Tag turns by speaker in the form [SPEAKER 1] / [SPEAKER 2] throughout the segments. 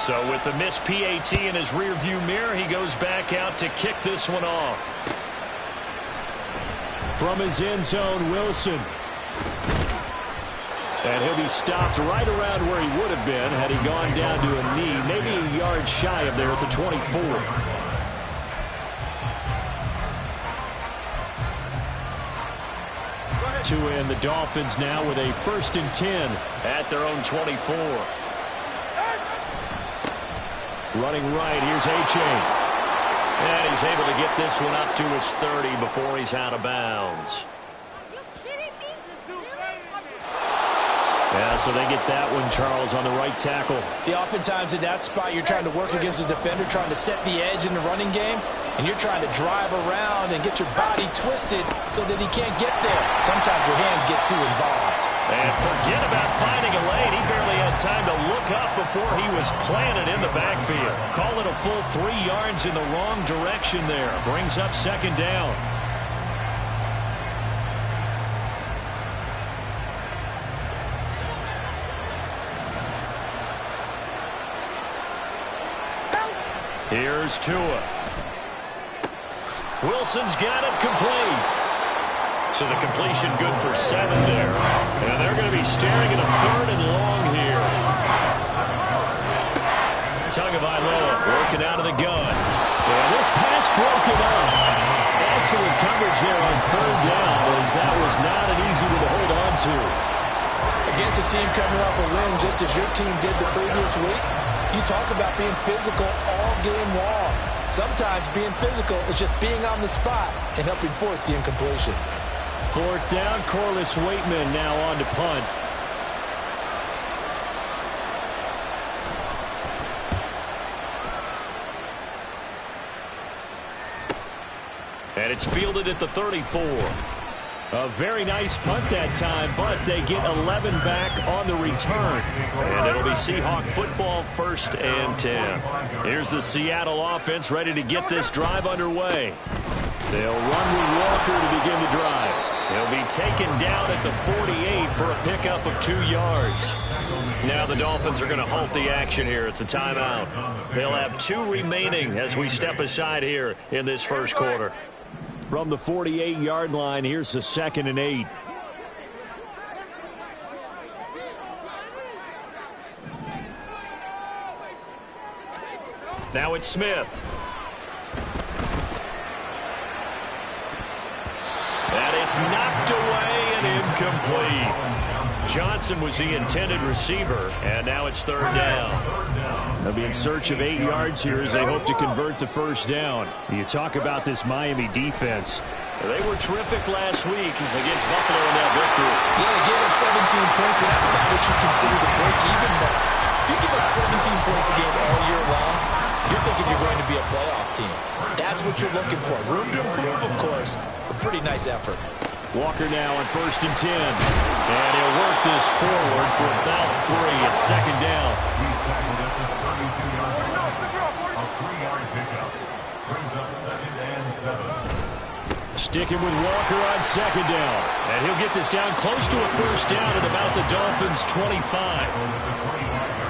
[SPEAKER 1] So with the missed PAT in his rearview mirror, he goes back out to kick this one off. From his end zone, Wilson. And he'll be stopped right around where he would have been had he gone down to a knee, maybe a yard shy of there at the 24. To end the Dolphins now with a 1st and 10 at their own 24. Running right, here's Achane. And he's able to get this one up to his 30 before he's out of bounds. Yeah, so they get that one, Charles, on the right tackle.
[SPEAKER 2] Yeah, oftentimes in that spot, you're trying to work against a defender, trying to set the edge in the running game, and you're trying to drive around and get your body twisted so that he can't get there. Sometimes your hands get too involved.
[SPEAKER 1] And forget about finding a lane. He barely had time to look up before he was planted in the backfield. Call it a full 3 yards in the wrong direction there. Brings up 2nd down. Here's Tua. Wilson's got it complete. So the completion good for 7 there. And they're going to be staring at a 3rd and long here. Tagovailoa working out of the gun. And this pass broken up. Excellent coverage there on 3rd down, as that was not an easy one to hold on to.
[SPEAKER 2] Against a team coming off a win just as your team did the previous week, you talk about being physical all game long. Sometimes being physical is just being on the spot and helping force the incompletion.
[SPEAKER 1] 4th down, Corliss Waitman now on to punt. And it's fielded at the 34. A very nice punt that time, but they get 11 back on the return. And it'll be Seahawk football, 1st and 10. Here's the Seattle offense ready to get this drive underway. They'll run with Walker to begin the drive. He'll be taken down at the 48 for a pickup of 2 yards. Now the Dolphins are going to halt the action here. It's a timeout. They'll have 2 remaining as we step aside here in this 1st quarter. From the 48-yard line, here's the 2nd and 8. Now it's Smith. And it's knocked away and incomplete. Johnson was the intended receiver, and now it's 3rd down. They'll be in search of 8 yards here as they hope to convert the 1st down. You talk about this Miami defense. They were terrific last week against Buffalo in that victory.
[SPEAKER 2] Yeah, they gave up 17 points, but that's about what you consider the break-even mark. If you give up 17 points a game all year long, you're thinking you're going to be a playoff team. That's what you're looking for. Room to improve, of course, a pretty nice effort.
[SPEAKER 1] Walker now on 1st and 10. And he'll work this forward for about 3 at 2nd down. Sticking with Walker on 2nd down. And he'll get this down close to a 1st down at about the Dolphins' 25.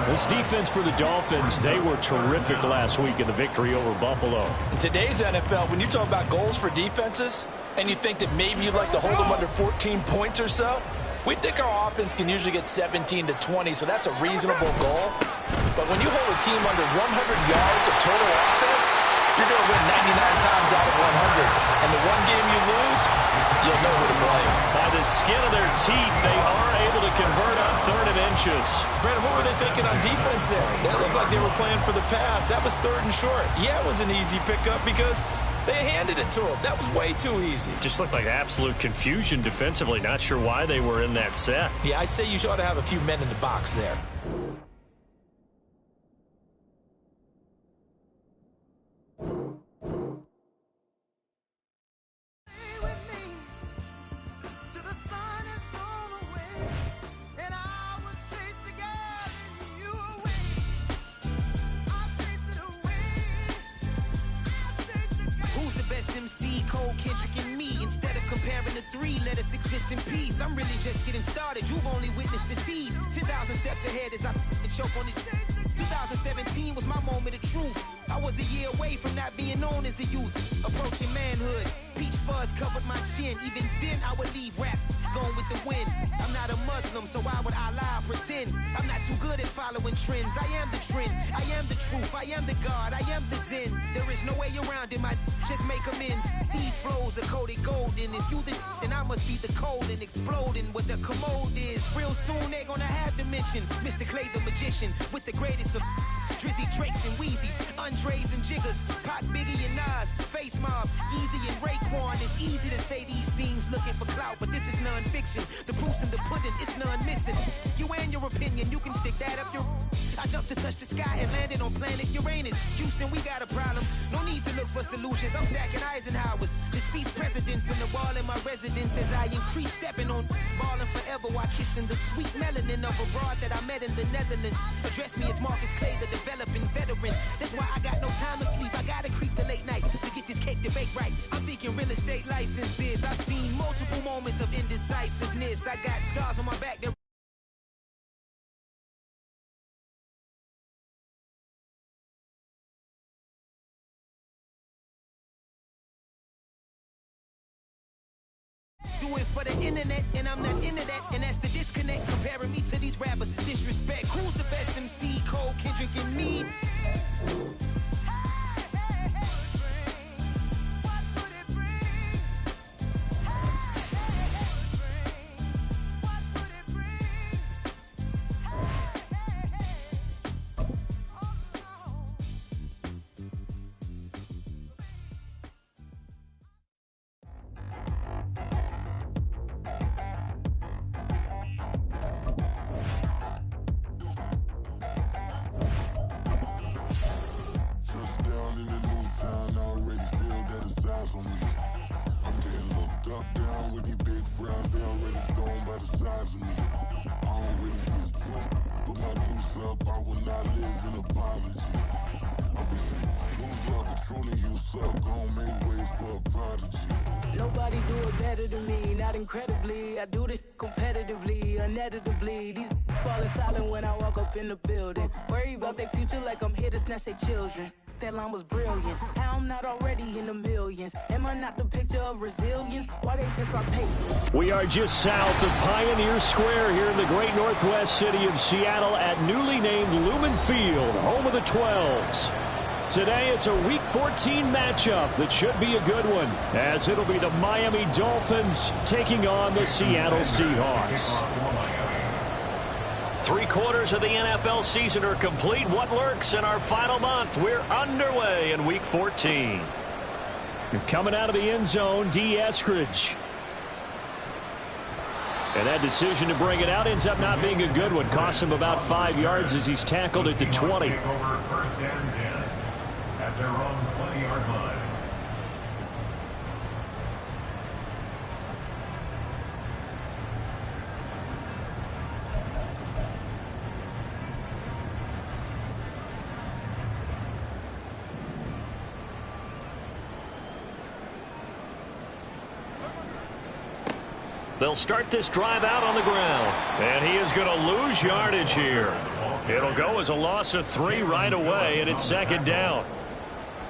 [SPEAKER 1] This defense for the Dolphins, they were terrific last week in the victory over Buffalo.
[SPEAKER 2] In today's NFL, when you talk about goals for defenses, and you think that maybe you'd like to hold them under 14 points or so, we think our offense can usually get 17 to 20, so that's a reasonable goal. But when you hold a team under 100 yards of total offense, you're going to win 99 times out of 100. And the one game you lose, you'll know who to blame.
[SPEAKER 1] By the skin of their teeth, they are able to convert on 3rd and inches.
[SPEAKER 2] Brandon, what were they thinking on defense there? They looked like they were playing for the pass. That was 3rd and short. Yeah, it was an easy pickup because they handed it to him. That was way too easy.
[SPEAKER 1] Just looked like absolute confusion defensively. Not sure why they were in that set.
[SPEAKER 2] Yeah, I'd say you ought to have a few men in the box there.
[SPEAKER 3] MC, Cole, Kendrick, and me. Instead of comparing the 3, free, let us exist in peace. I'm really just getting started, you've only witnessed the tease. 10,000 steps ahead as I choke on this. 2017 was my moment of truth. I was a year away from not being known as a youth. Approaching manhood, peach fuzz covered my chin. Even then I would leave rap, going with the wind. I'm not a Muslim, so why would I lie or pretend? I'm not too good at following trends. I am the trend, I am the truth, I am the God, I am the Zen. There is no way around it, my just make amends. These flows are coated golden. If you the then I must be the cold and exploding what the commode is. Real soon they gonna have to mention Mr. Clay the magician with the greatest of Drizzy, Drakes, and Wheezies, Andres and Jiggers, Pac, Biggie, and Nas, Face Mob, Yeezy, and Raekwon. It's easy to say these things looking for clout, but this is non-fiction. The proof's in the pudding, it's none missing. You and your opinion, you can stick that up your... I jumped to touch the sky and landed on planet Uranus. Houston, we got a problem. No need to look for solutions. I'm stacking Eisenhowers. Deceased presidents in the wall in my residence as I increase stepping on balling forever while kissing the sweet melanin of a broad that I met in the Netherlands. Address me as Marcus Clay, the developing veteran. That's why I got no time to sleep. I gotta creep the late night to get this cake debate right. I'm thinking real estate licenses. I've seen multiple moments of indecisiveness. I got scars on my back that do it for the internet, and I'm not into that, and that's the disconnect. Comparing me to these rappers is disrespect. Who's the best MC? Cole, Kendrick, and me? Nobody do it better than me, not incredibly. I do this competitively, uneditably. These falling silent when I walk up in the building. Worry about their future like I'm here to snatch their children. That line was brilliant. How I'm not already in the millions? Am I not the picture of resilience? Why they test my patience?
[SPEAKER 1] We are just south of Pioneer Square here in the great northwest city of Seattle at newly named Lumen Field, home of the 12s. Today, it's a Week 14 matchup that should be a good one, as it'll be the Miami Dolphins taking on the Seattle Seahawks. 3/4 of the NFL season are complete. What lurks in our final month? We're underway in Week 14. You're coming out of the end zone, D. Eskridge. And that decision to bring it out ends up not being a good one. Costs him about 5 yards as he's tackled at the 20. At their own 20-yard line. They'll start this drive out on the ground. And he is going to lose yardage here. It'll go as a loss of 3 right away, and it's second down.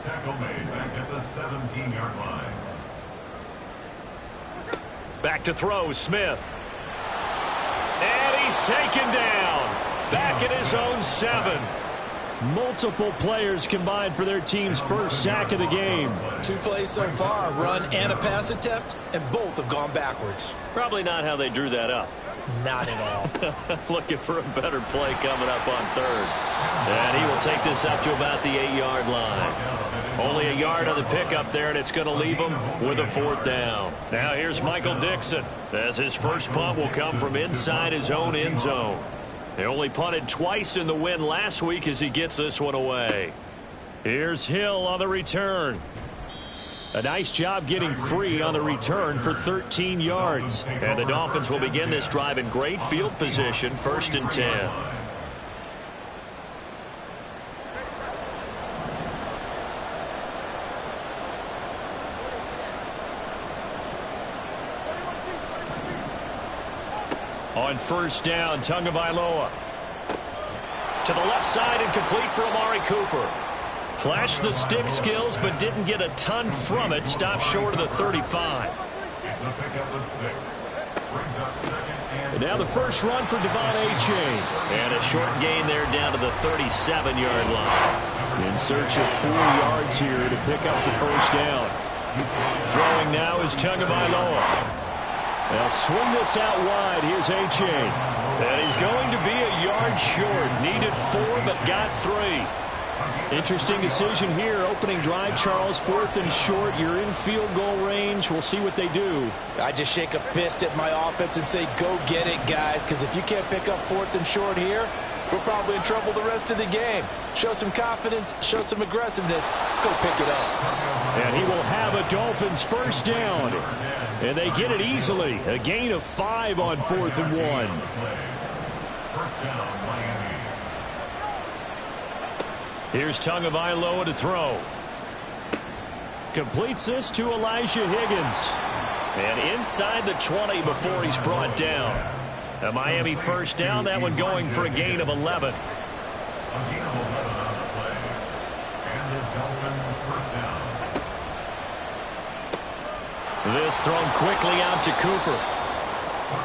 [SPEAKER 1] Tackle made back at the 17-yard line. Back to throw, Smith. And he's taken down. Back at his own 7. Multiple players combined for their team's first sack of the game.
[SPEAKER 2] 2 plays so far, a run and a pass attempt, and both have gone backwards.
[SPEAKER 1] Probably not how they drew that up.
[SPEAKER 2] Not at all.
[SPEAKER 1] Looking for a better play coming up on 3rd. And he will take this up to about the 8-yard line. Only a yard on the pickup there, and it's going to leave him with a 4th down. Now here's Michael Dixon, as his first punt will come from inside his own end zone. They only punted twice in the win last week as he gets this one away. Here's Hill on the return. A nice job getting free on the return for 13 yards. And the Dolphins will begin this drive in great field position, 1st and 10. On first down, Tagovailoa. To the left side and complete for Amari Cooper. Flashed the stick skills, but didn't get a ton from it. Stopped short of the 35. And now the first run for Devon Achane. And a short gain there down to the 37-yard line. In search of 4 yards here to pick up the first down. Throwing now is Tagovailoa. They'll swing this out wide. Here's Achane. And he's going to be a yard short. Needed 4, but got 3. Interesting decision here. Opening drive, Charles. 4th and short. You're in field goal range. We'll see what they do.
[SPEAKER 2] I just shake a fist at my offense and say, go get it, guys. Because if you can't pick up 4th and short here, we're probably in trouble the rest of the game. Show some confidence. Show some aggressiveness. Go pick it up.
[SPEAKER 1] And he will have a Dolphins first down. And they get it easily. A gain of 5 on 4th and 1. Here's Tagovailoa to throw. Completes this to Elijah Higgins. And inside the 20 before he's brought down. A Miami first down. That one going for a gain of 11. This thrown quickly out to Cooper.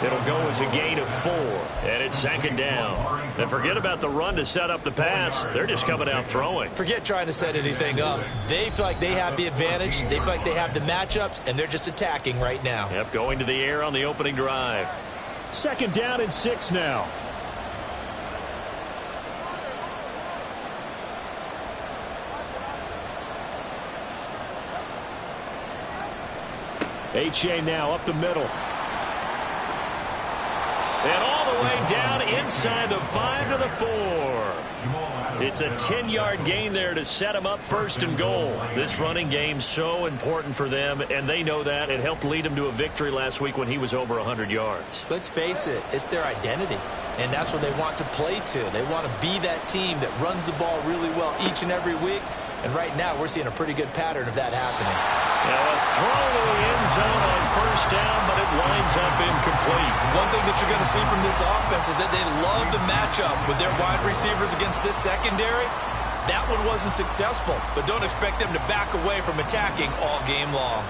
[SPEAKER 1] It'll go as a gain of 4. And it's second down. And forget about the run to set up the pass. They're just coming out throwing.
[SPEAKER 2] Forget trying to set anything up. They feel like they have the advantage. They feel like they have the matchups, and they're just attacking right now.
[SPEAKER 1] Yep, going to the air on the opening drive. Second down and 6 now. Achane now up the middle. And all the way down inside the 5 to the 4. It's a 10-yard gain there to set them up first and goal. This running game so important for them, and they know that. It helped lead them to a victory last week when he was over 100 yards.
[SPEAKER 2] Let's face it, it's their identity, and that's what they want to play to. They want to be that team that runs the ball really well each and every week, and right now we're seeing a pretty good pattern of that happening.
[SPEAKER 1] Now a throw to the end zone on first down, but it winds up incomplete.
[SPEAKER 2] One thing that you're going to see from this offense is that they love the matchup with their wide receivers against this secondary. That one wasn't successful, but don't expect them to back away from attacking all game long.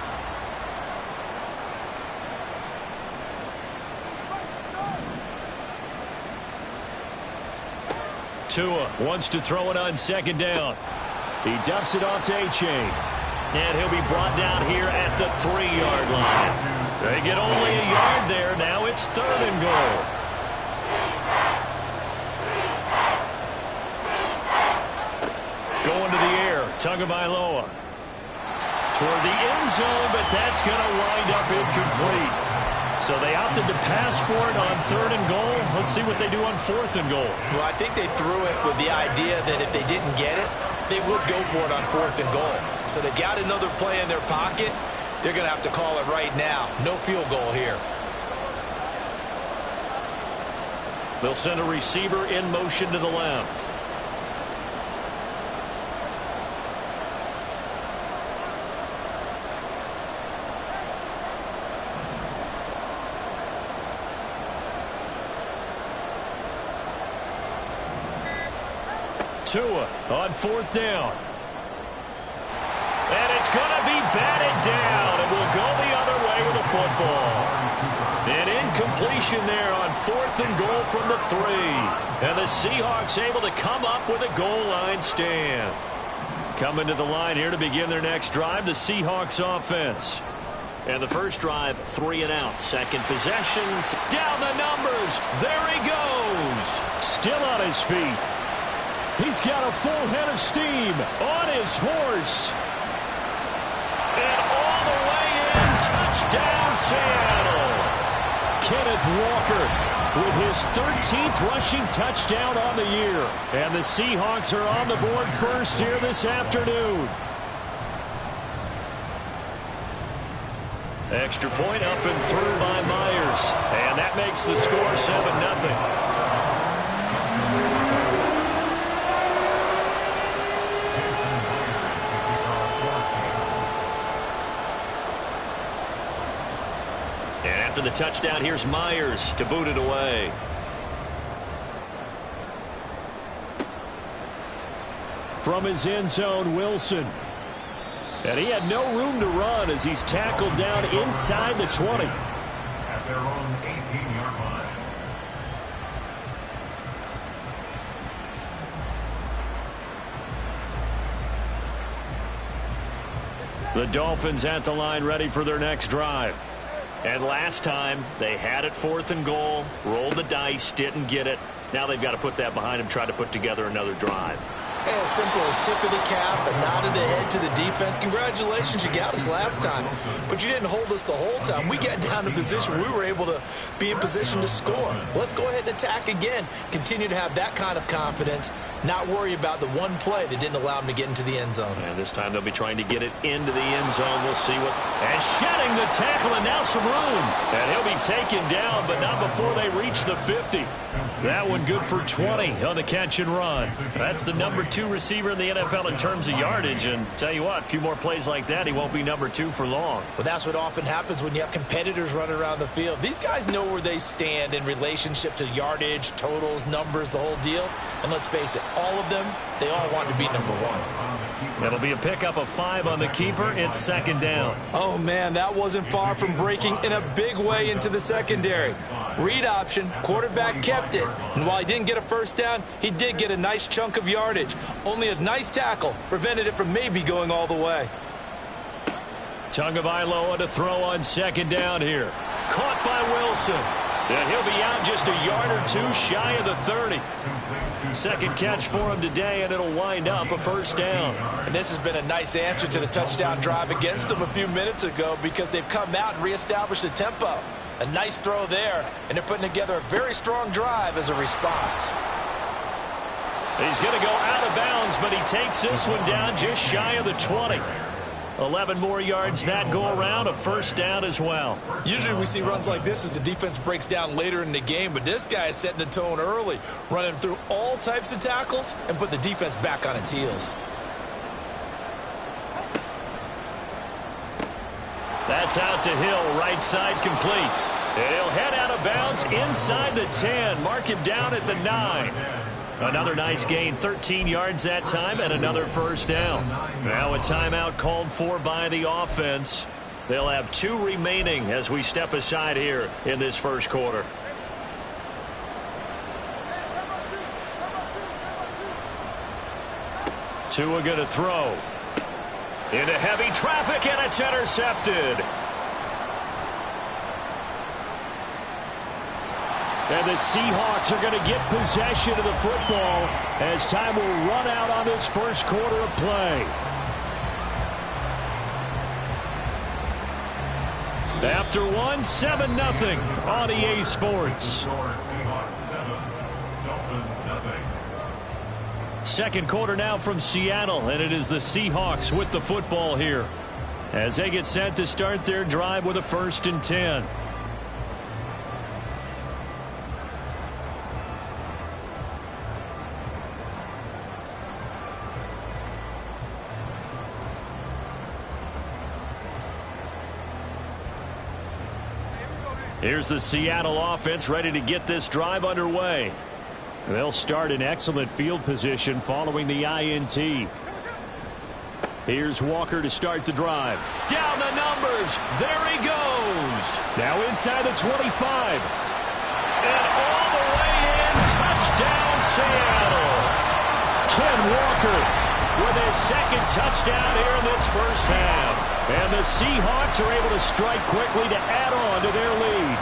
[SPEAKER 1] Tua wants to throw it on second down. He dumps it off to Achane. And he'll be brought down here at the 3-yard line. They get only a yard there. Now it's 3rd and goal. Going to the air, Tagovailoa. Toward the end zone, but that's going to wind up incomplete. So they opted to pass for it on 3rd and goal. Let's see what they do on 4th and goal.
[SPEAKER 2] Well, I think they threw it with the idea that if they didn't get it, they would go for it on 4th and goal. So they got another play in their pocket. They're going to have to call it right now. No field goal here.
[SPEAKER 1] They'll send a receiver in motion to the left. Tua on 4th down. And it's going to be batted down. It will go the other way with the football. An incompletion there on 4th and goal from the 3. And the Seahawks able to come up with a goal line stand. Coming to the line here to begin their next drive, the Seahawks offense. And the first drive, 3 and out. Second possessions, down the numbers. There he goes. Still on his feet. He's got a full head of steam on his horse. And all the way in, touchdown Seattle. Kenneth Walker with his 13th rushing touchdown on the year. And the Seahawks are on the board first here this afternoon. Extra point up and through by Myers. And that makes the score 7-0. After the touchdown, here's Myers to boot it away.
[SPEAKER 4] From his end zone, Wilson. And he had no room to run as he's tackled down inside the 20.
[SPEAKER 5] At their own 18-yard line.
[SPEAKER 4] The Dolphins at the line ready for their next drive.
[SPEAKER 1] And last time, they had it 4th and goal, rolled the dice, didn't get it. Now they've got to put that behind them, try to put together another drive.
[SPEAKER 2] Hey, a simple tip of the cap, a nod of the head to the defense. Congratulations, you got us last time. But you didn't hold us the whole time. We got down to position. We were able to be in position to score. Let's go ahead and attack again. Continue to have that kind of confidence. Not worry about the one play that didn't allow them to get into the end zone.
[SPEAKER 1] And this time they'll be trying to get it into the end zone. We'll see what... And shedding the tackle, and now some room. And he'll be taken down, but not before they reach the 50.
[SPEAKER 4] That one good for 20 on the catch and run.
[SPEAKER 1] That's the number 2 receiver in the NFL in terms of yardage. And tell you what, a few more plays like that, he won't be number 2 for long.
[SPEAKER 2] Well, that's what often happens when you have competitors running around the field. These guys know where they stand in relationship to yardage, totals, numbers, the whole deal. And let's face it, all of them, they all want to be number 1.
[SPEAKER 4] That'll be a pickup of 5 on the keeper. It's 2nd down.
[SPEAKER 2] Oh, man, that wasn't far from breaking in a big way into the secondary. Read option, quarterback kept it. And while he didn't get a first down, he did get a nice chunk of yardage. Only a nice tackle prevented it from maybe going all the way.
[SPEAKER 4] Tagovailoa to throw on 2nd down here.
[SPEAKER 1] Caught by Wilson. And he'll be out just a yard or 2 shy of the 30.
[SPEAKER 4] Second catch for him today, and it'll wind up a first down.
[SPEAKER 2] And this has been a nice answer to the touchdown drive against them a few minutes ago because they've come out and reestablished the tempo. A nice throw there, and they're putting together a very strong drive as a response.
[SPEAKER 4] He's going to go out of bounds, but he takes this one down just shy of the 20. 11 more yards that go around, a first down as well.
[SPEAKER 2] Usually we see runs like this as the defense breaks down later in the game, but this guy is setting the tone early, running through all types of tackles and put the defense back on its heels.
[SPEAKER 4] That's out to Hill, right side complete. And he'll head out of bounds inside the 10. Mark him down at the 9. Another nice gain, 13 yards that time, and another first down. Now a timeout called for by the offense. They'll have 2 remaining as we step aside here in this first quarter. Tua going to throw. Into heavy traffic, and it's intercepted. And the Seahawks are going to get possession of the football as time will run out on this first quarter of play. After 1, 7-0 on EA Sports. Second quarter now from Seattle, and it is the Seahawks with the football here as they get set to start their drive with a 1st and 10. Here's the Seattle offense ready to get this drive underway. They'll start in excellent field position following the INT. Here's Walker to start the drive. Down the numbers. There he goes. Now inside the 25. And all the way in. Touchdown, Seattle. Ken Walker with his 2nd touchdown here in this first half. And the Seahawks are able to strike quickly to add on to their lead.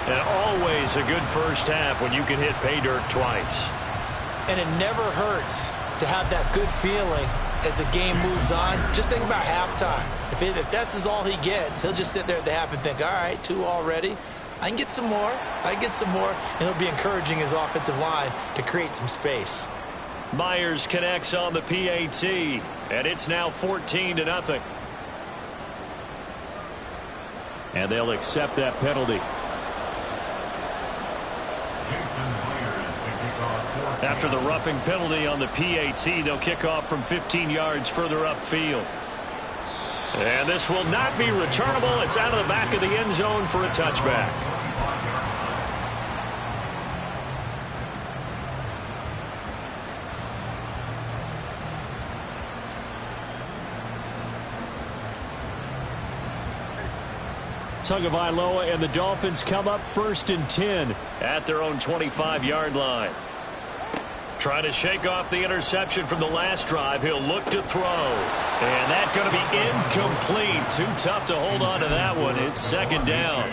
[SPEAKER 4] And always a good first half when you can hit pay dirt twice.
[SPEAKER 2] And it never hurts to have that good feeling as the game moves on. Just think about halftime. If that's all he gets, he'll just sit there at the half and think, all right, 2 already. I can get some more. I can get some more. And he'll be encouraging his offensive line to create some space.
[SPEAKER 4] Myers connects on the PAT. And it's now 14-0. And they'll accept that penalty. After the roughing penalty on the PAT, they'll kick off from 15 yards further upfield. And this will not be returnable. It's out of the back of the end zone for a touchback. Tagovailoa and the Dolphins come up 1st and 10 at their own 25-yard line. Trying to shake off the interception from the last drive. He'll look to throw. And that's going to be incomplete. Too tough to hold on to that one. It's 2nd down.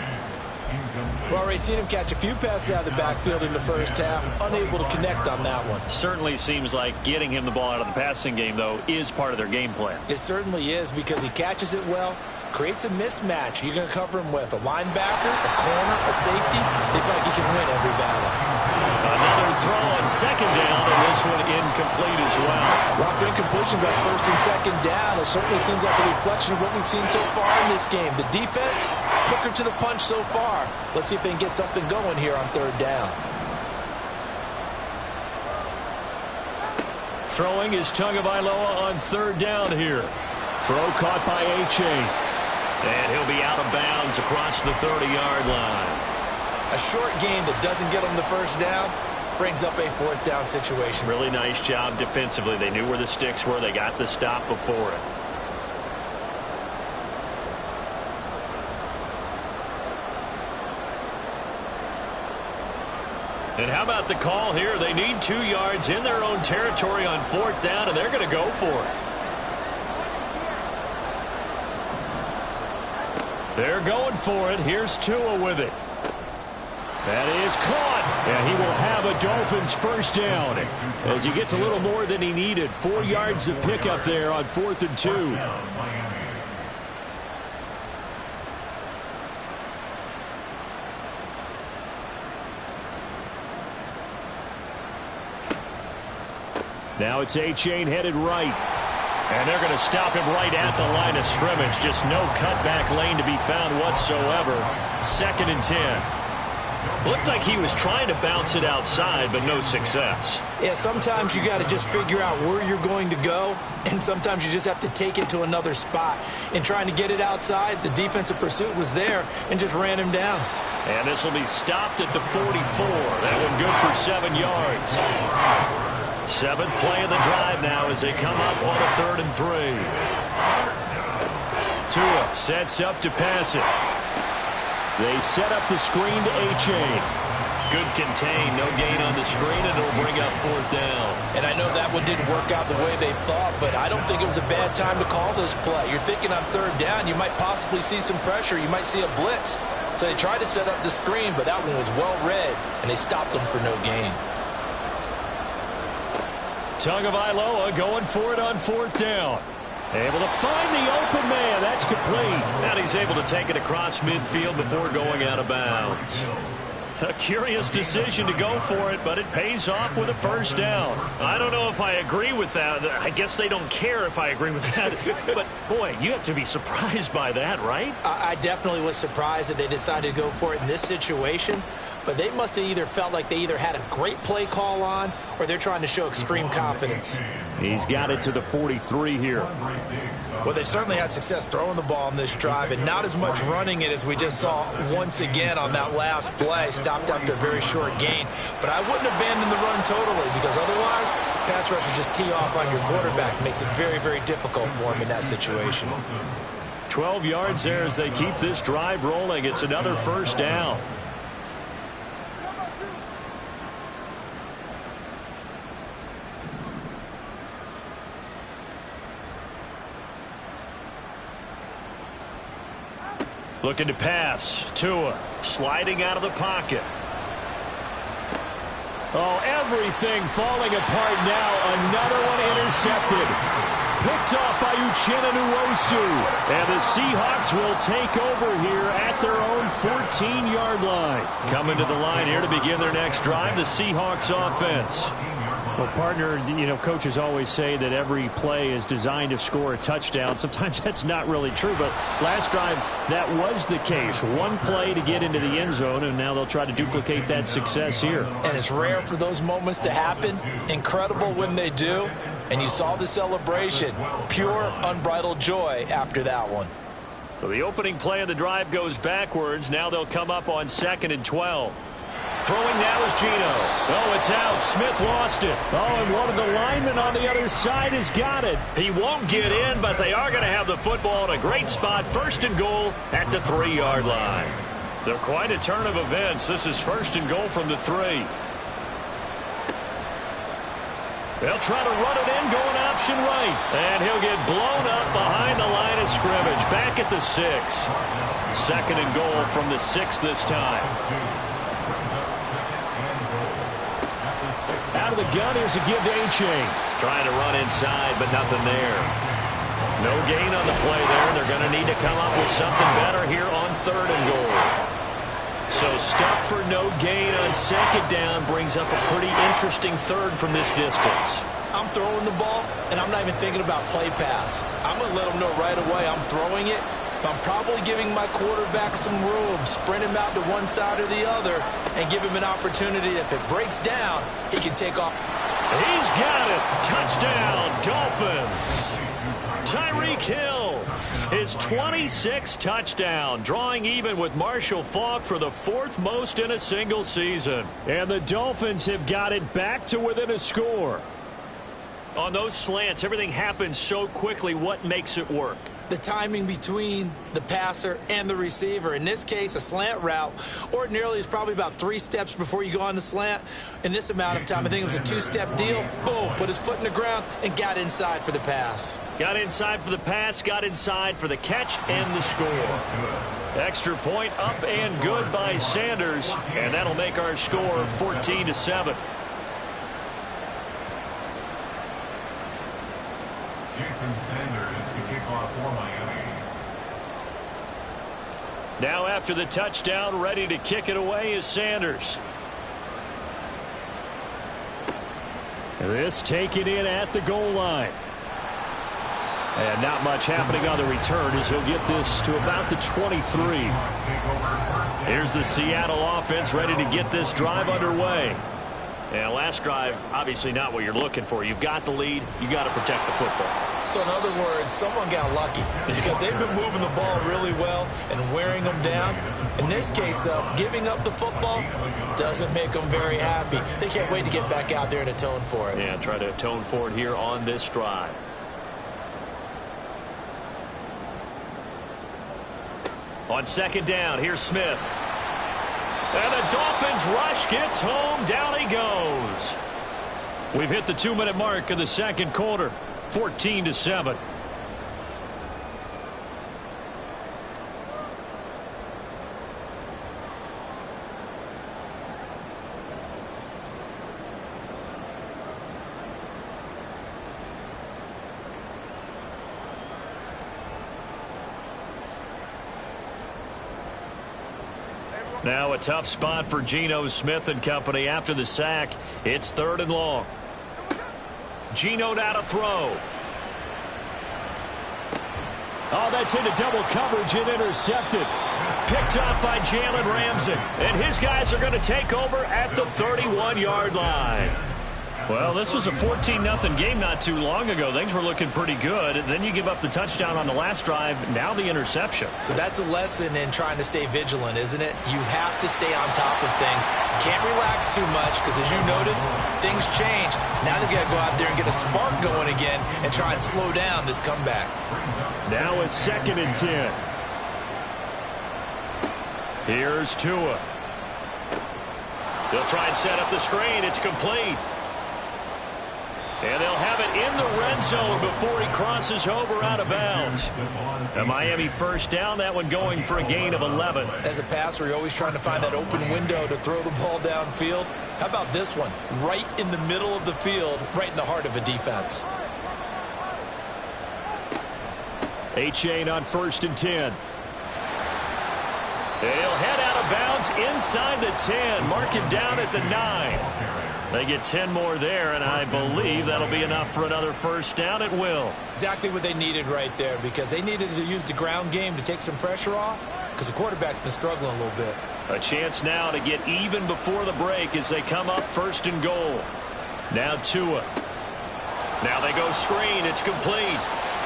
[SPEAKER 2] Well, Ray, seen him catch a few passes out of the backfield in the first half. Unable to connect on that one.
[SPEAKER 4] Certainly seems like getting him the ball out of the passing game, though, is part of their game plan.
[SPEAKER 2] It certainly is because he catches it well. Creates a mismatch. You're going to cover him with a linebacker, a corner, a safety. They feel like he can win every battle.
[SPEAKER 4] Another throw on 2nd down, and this one incomplete as well.
[SPEAKER 2] Rough incompletions on 1st and 2nd down. It certainly seems like a reflection of what we've seen so far in this game. The defense, quicker to the punch so far. Let's see if they can get something going here on 3rd down.
[SPEAKER 4] Throwing is Tagovailoa on 3rd down here. Throw caught by Achane. And he'll be out of bounds across the 30-yard line.
[SPEAKER 2] A short gain that doesn't get them the 1st down brings up a 4th down situation.
[SPEAKER 4] Really nice job defensively. They knew where the sticks were. They got the stop before it. And how about the call here? They need 2 yards in their own territory on 4th down, and they're going to go for it. They're going for it. Here's Tua with it. That is caught. And he will have a Dolphins 1st down as he gets a little more than he needed. 4 yards to pick up there on 4th and 2. Now it's Achane headed right. And they're going to stop him right at the line of scrimmage. Just no cutback lane to be found whatsoever. 2nd and 10. Looked like he was trying to bounce it outside, but no success.
[SPEAKER 2] Yeah, sometimes you got to just figure out where you're going to go, and sometimes you just have to take it to another spot. In trying to get it outside, the defensive pursuit was there and just ran him down.
[SPEAKER 4] And this will be stopped at the 44. That one good for 7 yards. 7th play of the drive now as they come up on a 3rd and 3. Tua sets up to pass it. They set up the screen to Achane. Good contain, no gain on the screen, and it'll bring up 4th down.
[SPEAKER 2] And I know that one didn't work out the way they thought, but I don't think it was a bad time to call this play. You're thinking on 3rd down, you might possibly see some pressure. You might see a blitz. So they tried to set up the screen, but that one was well read, and they stopped them for no gain.
[SPEAKER 4] Tagovailoa going for it on 4th down. Able to find the open man. That's complete. And he's able to take it across midfield before going out of bounds. A curious decision to go for it, but it pays off with a 1st down. I don't know if I agree with that. I guess they don't care if I agree with that. But, boy, you have to be surprised by that, right?
[SPEAKER 2] I definitely was surprised that they decided to go for it in this situation. But they must have either felt like they either had a great play call on or they're trying to show extreme confidence.
[SPEAKER 4] He's got it to the 43 here.
[SPEAKER 2] Well, they've certainly had success throwing the ball on this drive and not as much running it as we just saw once again on that last play. Stopped after a very short gain. But I wouldn't abandon the run totally because otherwise pass rushers just tee off on your quarterback. Makes it very, very difficult for him in that situation.
[SPEAKER 4] 12 yards there as they keep this drive rolling. It's another 1st down. Looking to pass. Tua sliding out of the pocket. Oh, everything falling apart now. Another one intercepted. Picked off by Uchenna Nwosu. And the Seahawks will take over here at their own 14-yard line. Coming to the line here to begin their next drive, the Seahawks offense. Well, partner, you know, coaches always say that every play is designed to score a touchdown. Sometimes that's not really true, but last drive, that was the case. One play to get into the end zone, and now they'll try to duplicate that success here.
[SPEAKER 2] And it's rare for those moments to happen. Incredible when they do. and you saw the celebration. Pure, unbridled joy after that one.
[SPEAKER 4] So the opening play of the drive goes backwards. Now they'll come up on 2nd and 12. Throwing now is Geno. Oh, it's out. Smith lost it. Oh, and one of the linemen on the other side has got it. He won't get in, but they are going to have the football in a great spot. 1st and goal at the 3-yard line. They're quite a turn of events. This is 1st and goal from the 3. They'll try to run it in, going option right. And he'll get blown up behind the line of scrimmage. Back at the 6. 2nd and goal from the 6 this time. Out of the gun, here's a give to A-Chain. Trying to run inside, but nothing there. No gain on the play there. They're going to need to come up with something better here on 3rd and goal. So stuff for no gain on 2nd down brings up a pretty interesting 3rd from this distance.
[SPEAKER 2] I'm throwing the ball, and I'm not even thinking about play pass. I'm going to let them know right away I'm throwing it, but I'm probably giving my quarterback some room, sprint him out to one side or the other, and give him an opportunity. If it breaks down, he can take off.
[SPEAKER 4] He's got it. Touchdown, Dolphins. Tyreek Hill, his 26th touchdown, drawing even with Marshall Faulk for the 4th most in a single season. And the Dolphins have got it back to within a score. On those slants, everything happens so quickly. What makes it work?
[SPEAKER 2] The timing between the passer and the receiver. In this case, a slant route ordinarily is probably about 3 steps before you go on the slant. In this amount of time, I think it was a 2-step deal. Boom, put his foot in the ground and got inside for the pass.
[SPEAKER 4] Got inside for the pass, got inside for the catch and the score. Extra point up and good by Sanders, and that'll make our score 14-7.
[SPEAKER 5] Jason Sanders to kick off for Miami.
[SPEAKER 4] Now after the touchdown, ready to kick it away is Sanders. This taken in at the goal line. And not much happening on the return as he'll get this to about the 23. Here's the Seattle offense ready to get this drive underway. Yeah, last drive, obviously not what you're looking for. You've got the lead. You got to protect the football.
[SPEAKER 2] So in other words, someone got lucky because they've been moving the ball really well and wearing them down. In this case, though, giving up the football doesn't make them very happy. They can't wait to get back out there and atone for it.
[SPEAKER 4] Yeah, try to atone for it here on this drive. On 2nd down, here's Smith. And the Dolphins rush gets home. Down he goes. We've hit the 2-minute mark of the 2nd quarter. 14-7. Now a tough spot for Geno Smith and company after the sack. It's 3rd and long. Geno now to throw. Oh, that's into double coverage and intercepted. Picked off by Jalen Ramsey. And his guys are going to take over at the 31-yard line. Well, this was a 14-0 game not too long ago. Things were looking pretty good. Then you give up the touchdown on the last drive. Now the interception.
[SPEAKER 2] So that's a lesson in trying to stay vigilant, isn't it? You have to stay on top of things. Can't relax too much because, as you noted, things change. Now they've got to go out there and get a spark going again and try and slow down this comeback.
[SPEAKER 4] Now a 2nd and 10. Here's Tua. They'll try and set up the screen. It's complete. And they'll have it in the red zone before he crosses over out of bounds. A Miami first down, that one going for a gain of 11.
[SPEAKER 2] As a passer, you're always trying to find that open window to throw the ball downfield. How about this one? Right in the middle of the field, right in the heart of a defense.
[SPEAKER 4] A-Chain on 1st and 10. They'll head out of bounds inside the 10. Mark it down at the 9. They get 10 more there, and I believe that'll be enough for another first down. It will.
[SPEAKER 2] Exactly what they needed right there, because they needed to use the ground game to take some pressure off, because the quarterback's been struggling a little bit.
[SPEAKER 4] A chance now to get even before the break as they come up 1st and goal. Now Tua. Now they go screen. It's complete.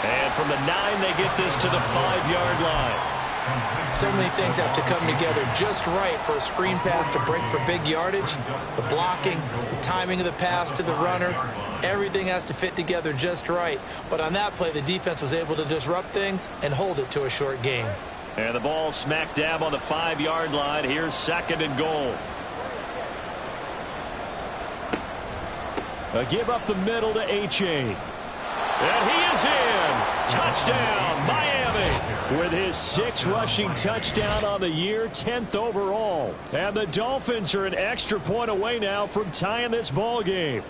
[SPEAKER 4] And from the 9, they get this to the 5-yard line.
[SPEAKER 2] So many things have to come together just right for a screen pass to break for big yardage. The blocking, the timing of the pass to the runner, everything has to fit together just right. But on that play, the defense was able to disrupt things and hold it to a short gain.
[SPEAKER 4] And the ball smack dab on the 5-yard line. Here's 2nd and goal.
[SPEAKER 1] A give up the middle to H.A. And he is in. Touchdown, Miami. With his 6th rushing touchdown on the year, 10th overall. And the Dolphins are an extra point away now from tying this ball game.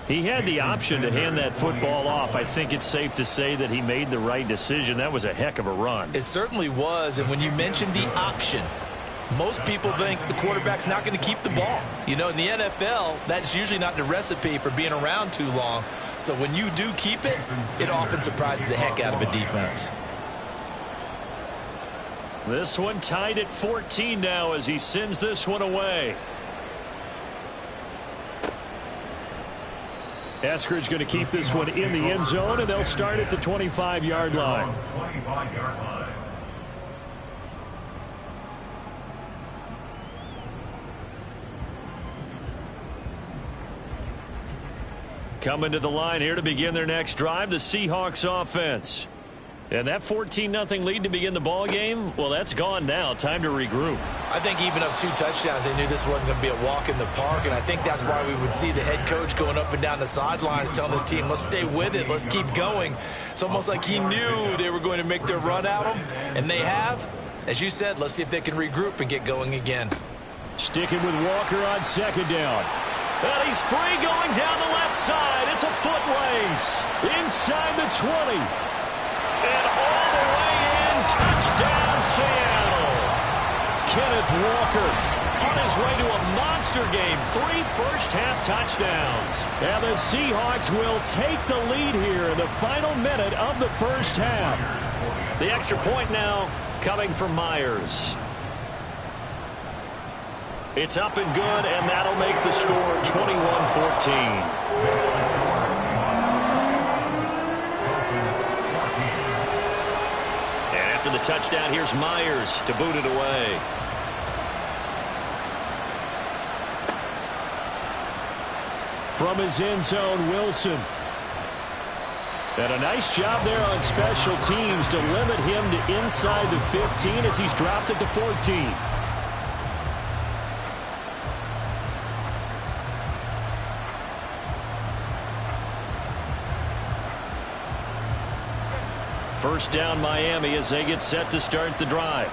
[SPEAKER 1] He had the option to hand that football off. I think it's safe to say that he made the right decision. That was a heck of a run.
[SPEAKER 2] It certainly was. And when you mentioned the option, most people think the quarterback's not going to keep the ball. You know, in the NFL, that's usually not the recipe for being around too long. So when you do keep it, it often surprises the heck out of a defense.
[SPEAKER 1] This one tied at 14 now as he sends this one away. Eskridge going to keep this one in the end zone, and they'll start at the 25-yard line.
[SPEAKER 5] 25-yard line.
[SPEAKER 1] Coming to the line here to begin their next drive, the Seahawks offense. And that 14-0 lead to begin the ball game, well, that's gone now. Time to regroup.
[SPEAKER 2] I think even up 2 touchdowns, they knew this wasn't going to be a walk in the park, and I think that's why we would see the head coach going up and down the sidelines telling his team, let's stay with it, let's keep going. It's almost like he knew they were going to make their run at him, and they have. As you said, let's see if they can regroup and get going again.
[SPEAKER 1] Sticking with Walker on 2nd down. And he's free going down the left side. It's a foot race inside the 20. And all the way in, touchdown Seattle. Kenneth Walker on his way to a monster game. 3 first-half touchdowns. And the Seahawks will take the lead here in the final minute of the first half.
[SPEAKER 4] The extra point now coming from Myers. It's up and good, and that'll make the score 21-14. And after the touchdown, here's Myers to boot it away.
[SPEAKER 1] From his end zone, Wilson. And a nice job there on special teams to limit him to inside the 15 as he's dropped at the 14. First down Miami as they get set to start the drive.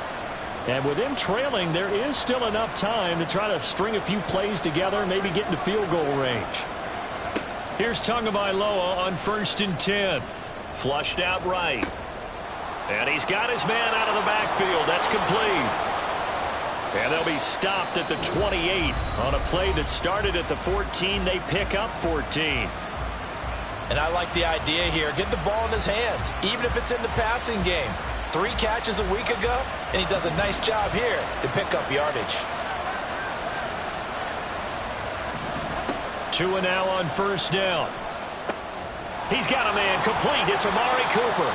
[SPEAKER 1] And with them trailing, there is still enough time to try to string a few plays together, maybe get into field goal range. Here's Tagovailoa on 1st and 10.
[SPEAKER 4] Flushed out right. And he's got his man out of the backfield. That's complete. And they'll be stopped at the 28.
[SPEAKER 1] On a play that started at the 14, they pick up 14.
[SPEAKER 2] And I like the idea here. Get the ball in his hands, even if it's in the passing game. 3 catches a week ago, and he does a nice job here to pick up yardage.
[SPEAKER 1] 2 and now on 1st down. He's got a man complete. It's Amari Cooper.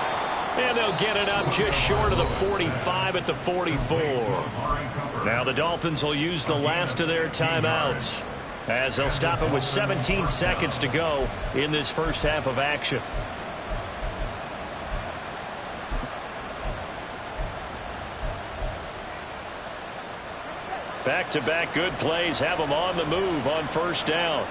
[SPEAKER 1] And they'll get it up just short of the 45 at the 44. Now the Dolphins will use the last of their timeouts, as they'll stop it with 17 seconds to go in this first half of action. Back-to-back good plays have them on the move on 1st down.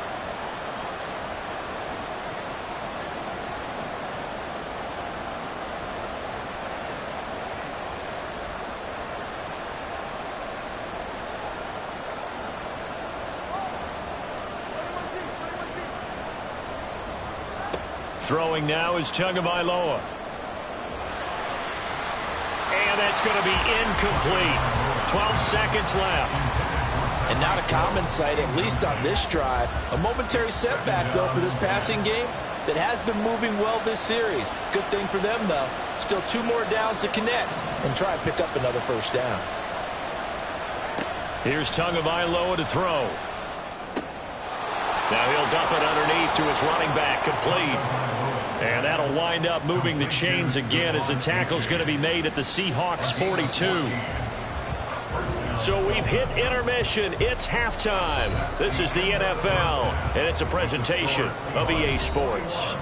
[SPEAKER 1] Throwing now is Tagovailoa. And that's going to be incomplete. 12 seconds left.
[SPEAKER 2] And not a common sight, at least on this drive. A momentary setback, though, for this passing game that has been moving well this series. Good thing for them, though. Still 2 more downs to connect and try and pick up another 1st down.
[SPEAKER 1] Here's Tagovailoa to throw.
[SPEAKER 4] Now he'll dump it underneath to his running back, complete. And that'll wind up moving the chains again as the tackle's going to be made at the Seahawks 42. So we've hit intermission. It's halftime. This is the NFL, and it's a presentation of EA Sports.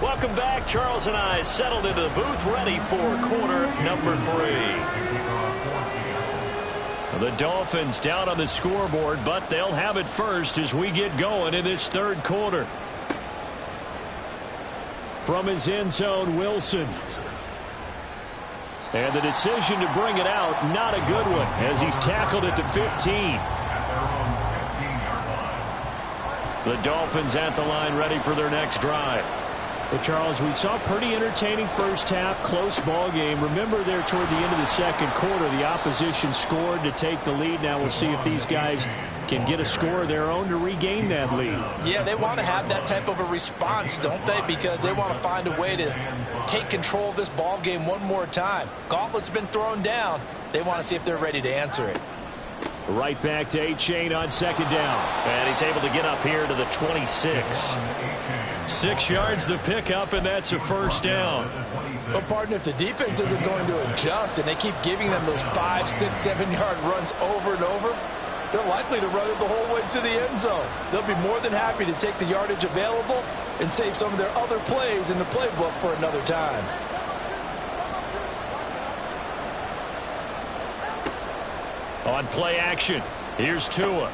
[SPEAKER 4] Welcome back. Charles and I settled into the booth, ready for quarter number 3. The Dolphins down on the scoreboard, but they'll have it first as we get going in this third quarter. From his end zone, Wilson. And the decision to bring it out, not a good one, as he's tackled at the 15. The Dolphins at the line, ready for their next drive. Well, Charles, we saw a pretty entertaining first half, close ball game. Remember there toward the end of the second quarter, the opposition scored to take the lead. Now we'll see if these guys can get a score of their own to regain that lead.
[SPEAKER 2] Yeah, they want to have that type of a response, don't they? Because they want to find a way to take control of this ball game one more time. Gauntlet's been thrown down. They want to see if they're ready to answer it.
[SPEAKER 4] Right back to Achane on second down. And he's able to get up here to the 26. 6 yards the pickup, and that's a first down.
[SPEAKER 2] But, partner, if the defense isn't going to adjust and they keep giving them those 5, 6, 7-yard runs over and over, they're likely to run it the whole way to the end zone. They'll be more than happy to take the yardage available and save some of their other plays in the playbook for another time.
[SPEAKER 4] On play action, here's Tua.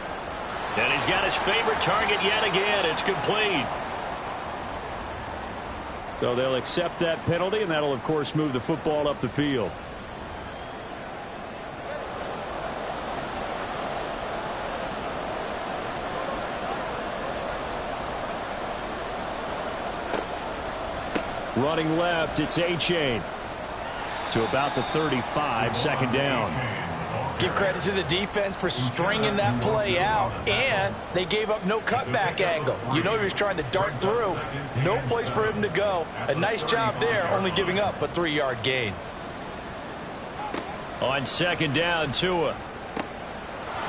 [SPEAKER 4] And he's got his favorite target yet again. It's complete. So they'll accept that penalty, and that'll, of course, move the football up the field. Running left, it's Achane. To about the 35, second down.
[SPEAKER 2] Give credit to the defense for stringing that play out, and they gave up no cutback angle. You know he was trying to dart through. No place for him to go. A nice job there, only giving up a 3-yard gain.
[SPEAKER 4] On second down, Tua.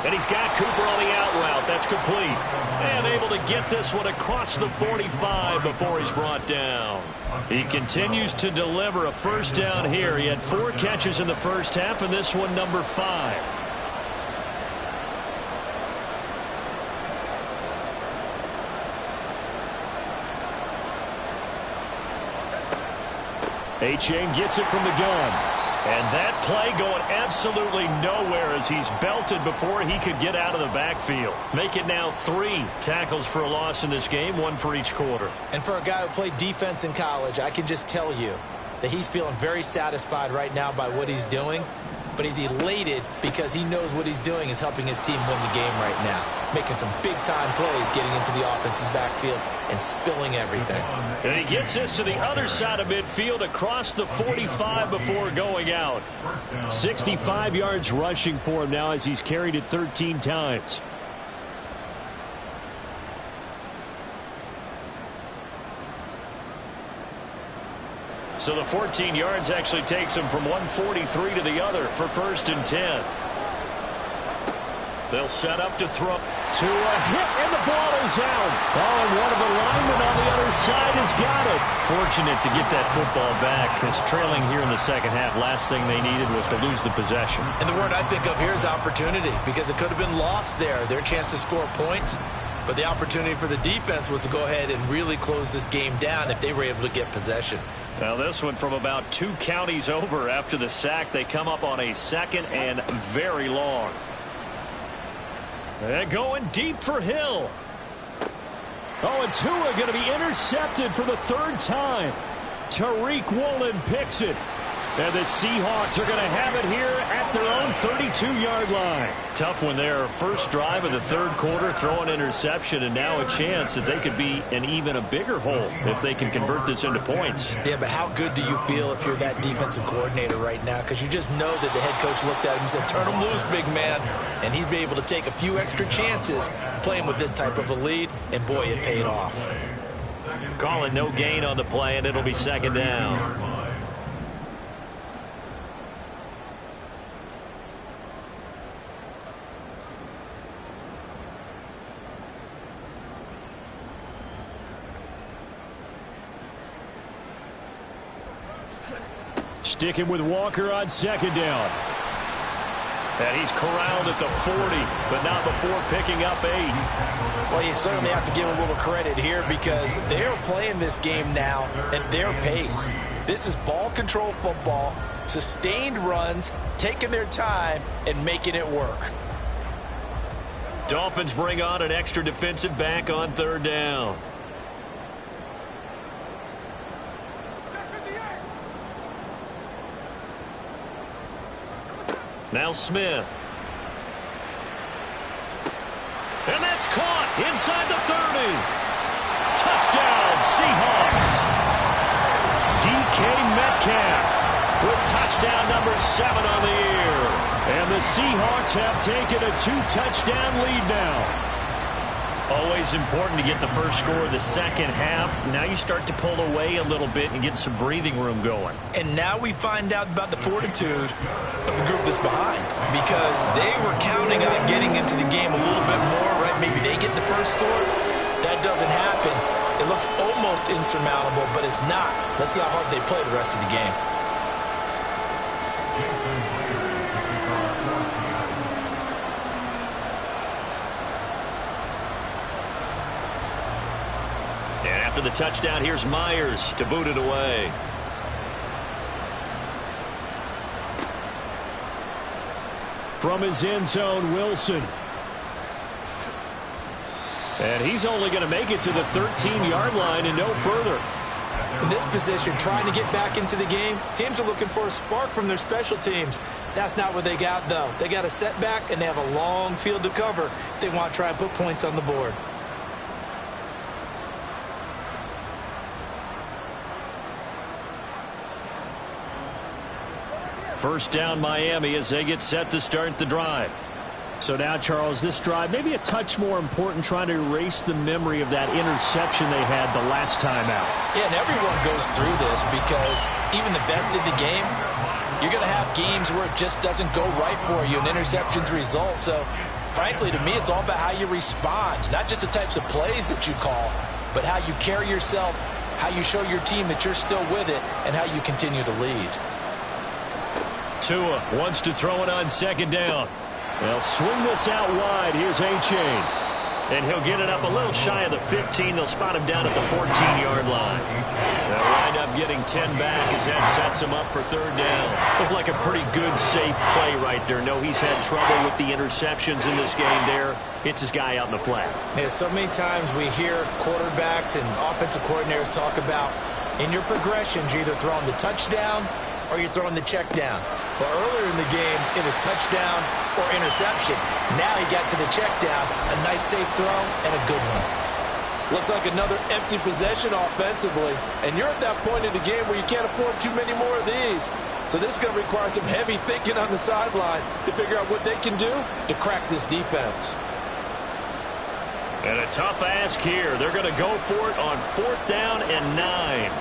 [SPEAKER 4] And he's got Cooper on the out route. That's complete. And able to get this one across the 45 before he's brought down. He continues to deliver a first down here. He had 4 catches in the first half, and this one number 5. Achane gets it from the gun. And that play going absolutely nowhere as he's belted before he could get out of the backfield. Make it now 3 tackles for a loss in this game, 1 for each quarter.
[SPEAKER 2] And for a guy who played defense in college, I can just tell you that he's feeling very satisfied right now by what he's doing. But he's elated because he knows what he's doing is helping his team win the game right now. Making some big-time plays, getting into the offense's backfield and spilling everything.
[SPEAKER 4] And he gets this to the other side of midfield across the 45 before going out. 65 yards rushing for him now as he's carried it 13 times. So the 14 yards actually takes him from 143 to the other for 1st and 10. They'll set up to throw. To a hit, and the ball is out. Oh, and one of the linemen on the other side has got it. Fortunate to get that football back, because trailing here in the second half, last thing they needed was to lose the possession.
[SPEAKER 2] And the word I think of here is opportunity, because it could have been lost there. Their chance to score points. But the opportunity for the defense was to go ahead and really close this game down if they were able to get possession.
[SPEAKER 4] Now this one from about 2 counties over after the sack. They come up on a 2nd and very long. They're going deep for Hill. Oh, and Tua going to be intercepted for the 3rd time. Tariq Woolen picks it. And the Seahawks are going to have it here at their own 32-yard line. Tough one there. First drive of the 3rd quarter, throw an interception, and now a chance that they could be in even a bigger hole if they can convert this into points.
[SPEAKER 2] Yeah, but how good do you feel if you're that defensive coordinator right now? Because you just know that the head coach looked at him and said, turn him loose, big man. And he'd be able to take a few extra chances playing with this type of a lead, and boy, it paid off.
[SPEAKER 4] Call it no gain on the play, and it'll be 2nd down. Sticking with Walker on second down.
[SPEAKER 1] And he's corralled at the 40, but not before picking up 8.
[SPEAKER 2] Well, you certainly have to give a little credit here because they're playing this game now at their pace. This is ball control football, sustained runs, taking their time, and making it work.
[SPEAKER 1] Dolphins bring on an extra defensive back on third down. Now Smith. And that's caught inside the 30. Touchdown, Seahawks. DK Metcalf with touchdown number 7 on the year. And the Seahawks have taken a 2-touchdown lead now. Always important to get the first score of the second half. Now you start to pull away a little bit and get some breathing room going.
[SPEAKER 2] And now we find out about the fortitude of the group that's behind because they were counting on getting into the game a little bit more, right? Maybe they get the first score. That doesn't happen. It looks almost insurmountable, but it's not. Let's see how hard they play the rest of the game.
[SPEAKER 1] After the touchdown, here's Myers to boot it away.
[SPEAKER 4] From his end zone, Wilson. And he's only going to make it to the 13-yard line and no further.
[SPEAKER 2] In this position, trying to get back into the game, teams are looking for a spark from their special teams. That's not what they got, though. They got a setback, and they have a long field to cover if they want to try and put points on the board.
[SPEAKER 4] First down, Miami, as they get set to start the drive. So now, Charles, this drive maybe a touch more important, trying to erase the memory of that interception they had the last time out.
[SPEAKER 2] Yeah, and everyone goes through this because even the best in the game, you're going to have games where it just doesn't go right for you, and interceptions result. So, frankly, to me, it's all about how you respond, not just the types of plays that you call, but how you carry yourself, how you show your team that you're still with it, and how you continue to lead.
[SPEAKER 4] Tua wants to throw it on second down. They'll swing this out wide. Here's A-Chain.
[SPEAKER 1] And he'll get it up a little shy of the 15. They'll spot him down at the 14-yard line. They'll wind up getting 10 back as that sets him up for third down. Looked like a pretty good, safe play right there. No, he's had trouble with the interceptions in this game there. Hits his guy out in the flat.
[SPEAKER 2] Yeah, so many times we hear quarterbacks and offensive coordinators talk about in your progressions, you're either throwing the touchdown or you're throwing the check down. But earlier in the game, it was touchdown or interception. Now he got to the check down, a nice safe throw, and a good one.
[SPEAKER 6] Looks like another empty possession offensively. And you're at that point in the game where you can't afford too many more of these. So this is going to require some heavy thinking on the sideline to figure out what they can do to crack this defense.
[SPEAKER 1] And a tough ask here. They're going to go for it on 4th down and 9.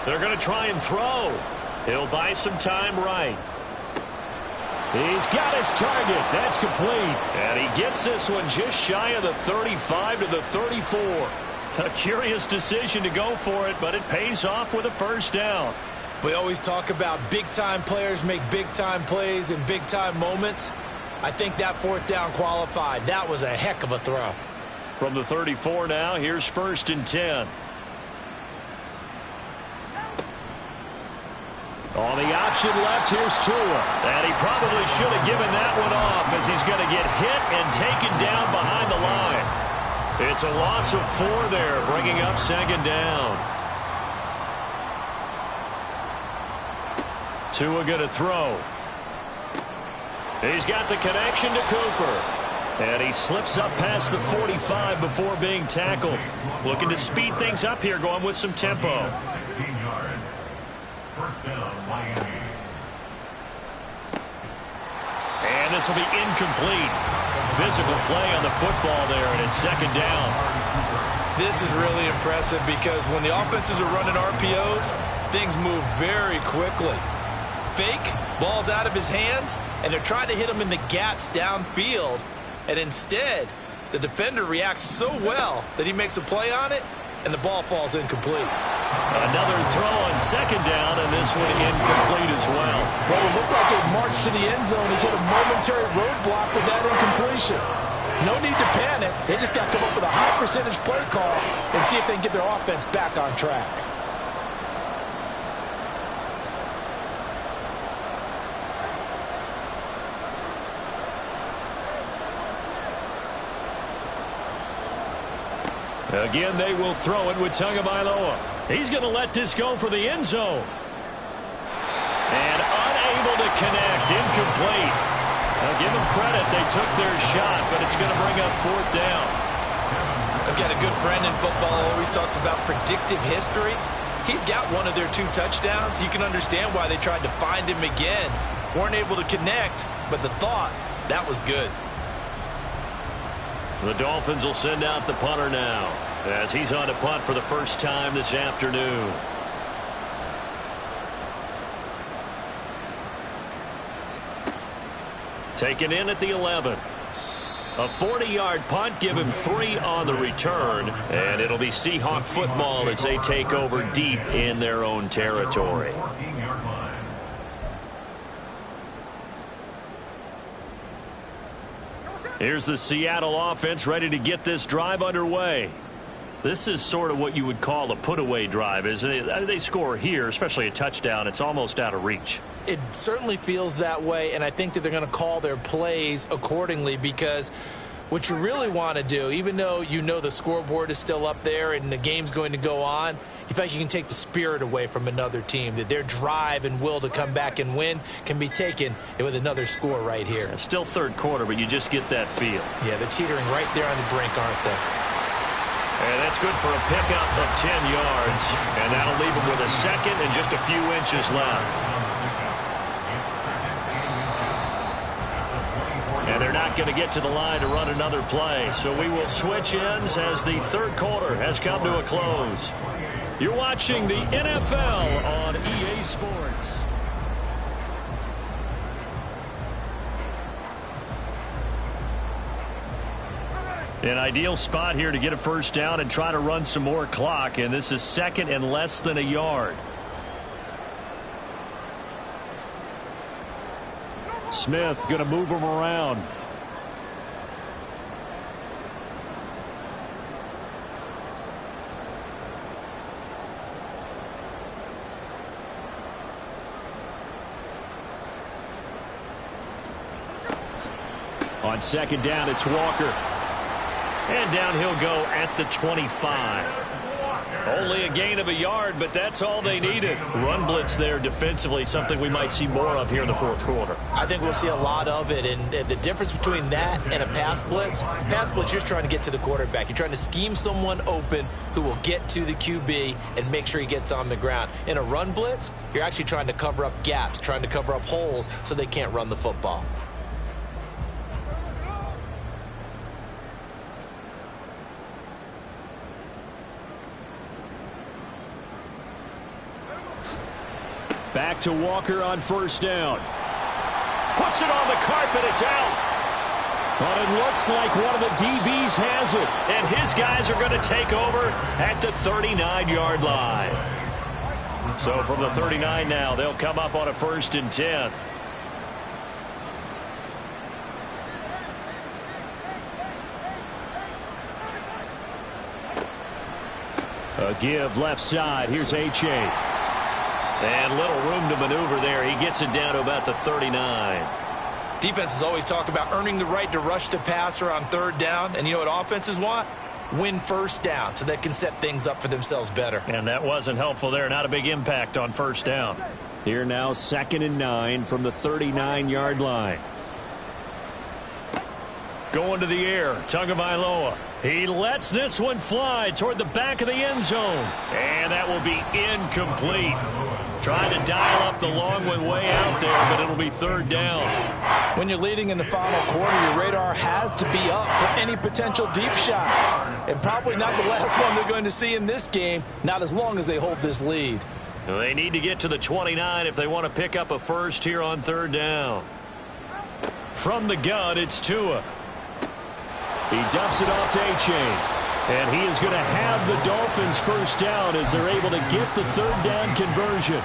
[SPEAKER 1] They're going to try and throw. He'll buy some time right.
[SPEAKER 4] He's got his target. That's complete.
[SPEAKER 1] And he gets this one just shy of the 35 to the 34. A curious decision to go for it, but it pays off with a first down.
[SPEAKER 2] We always talk about big-time players make big-time plays in big-time moments. I think that 4th down qualified. That was a heck of a throw.
[SPEAKER 1] From the 34 now, here's 1st and 10.
[SPEAKER 4] On the option left, here's Tua.
[SPEAKER 1] And he probably should have given that one off as he's going to get hit and taken down behind the line. It's a loss of 4 there, bringing up 2nd down. Tua going to throw. He's got the connection to Cooper. And he slips up past the 45 before being tackled. Looking to speed things up here, going with some tempo.
[SPEAKER 5] 16 yards. First down, Miami.
[SPEAKER 1] And this will be incomplete. Physical play on the football there, and it's 2nd down.
[SPEAKER 2] This is really impressive because when the offenses are running RPOs, things move very quickly. Fake, ball's out of his hands, and they're trying to hit him in the gaps downfield. And instead, The defender reacts so well that he makes a play on it, and the ball falls incomplete.
[SPEAKER 1] Another throw on second down, and this one incomplete as well.
[SPEAKER 6] Well, it looked like a march to the end zone. He's hit a momentary roadblock with that incompletion. No need to panic. They just got to come up with a high percentage play call and see if they can get their offense back on track.
[SPEAKER 1] Again, they will throw it with Tagovailoa. He's going to let this go for the end zone. And unable to connect. Incomplete. Now give them credit. They took their shot, but it's going to bring up fourth down.
[SPEAKER 2] I've got a good friend in football who always talks about predictive history. He's got one of their 2 touchdowns. You can understand why they tried to find him again. Weren't able to connect, but the thought, that was good.
[SPEAKER 1] The Dolphins will send out the punter now as he's on to punt for the first time this afternoon. Taken in at the 11. A 40-yard punt, give him 3 on the return, and it'll be Seahawk football as they take over deep in their own territory.
[SPEAKER 5] 14-yard line.
[SPEAKER 1] Here's the Seattle offense ready to get this drive underway. This is sort of what you would call a put-away drive, isn't it? They score here, especially a touchdown. It's almost out of reach.
[SPEAKER 2] It certainly feels that way, and I think that they're going to call their plays accordingly, because what you really want to do, even though you know the scoreboard is still up there and the game's going to go on, you feel like you can take the spirit away from another team, that their drive and will to come back and win can be taken with another score right here.
[SPEAKER 1] It's still third quarter, but you just get that feel.
[SPEAKER 2] Yeah, they're teetering right there on the brink, aren't they?
[SPEAKER 1] And that's good for a pickup of 10 yards. And that'll leave them with a second and just a few inches left. And they're not going to get to the line to run another play. So we will switch ends as the third quarter has come to a close. You're watching the NFL on EA Sports. An ideal spot here to get a first down and try to run some more clock. And this is second and less than a yard. Smith going to move him around. On second down, it's Walker. And down he'll go at the 25. Only a gain of a yard, but that's all they needed. Run blitz there defensively, something we might see more of here in the fourth quarter.
[SPEAKER 2] I think we'll see a lot of it, and the difference between that and a pass blitz, you're just trying to get to the quarterback. You're trying to scheme someone open who will get to the QB and make sure he gets on the ground. In a run blitz, you're actually trying to cover up gaps, trying to cover up holes so they can't run the football.
[SPEAKER 1] Back to Walker on first down. Puts it on the carpet. It's out. But it looks like one of the DBs has it. And his guys are going to take over at the 39-yard line. So from the 39 now, they'll come up on a 1st and 10. A give left side. Here's H.A. And little room to maneuver there. He gets it down to about the 39.
[SPEAKER 2] Defenses always talk about earning the right to rush the passer on third down. And you know what offenses want? Win first down so they can set things up for themselves better.
[SPEAKER 1] And that wasn't helpful there. Not a big impact on first down. Here now 2nd and 9 from the 39-yard line. Going to the air. Tagovailoa. He lets this one fly toward the back of the end zone. And that will be incomplete. Trying to dial up the long one way out there, but it'll be 3rd down.
[SPEAKER 6] When you're leading in the final quarter, your radar has to be up for any potential deep shots. And probably not the last one they're going to see in this game, not as long as they hold this lead.
[SPEAKER 1] They need to get to the 29 if they want to pick up a first here on 3rd down. From the gun, it's Tua.
[SPEAKER 4] He dumps it off to A-Chain. And he is going to have the Dolphins first down as they're able to get the third down conversion.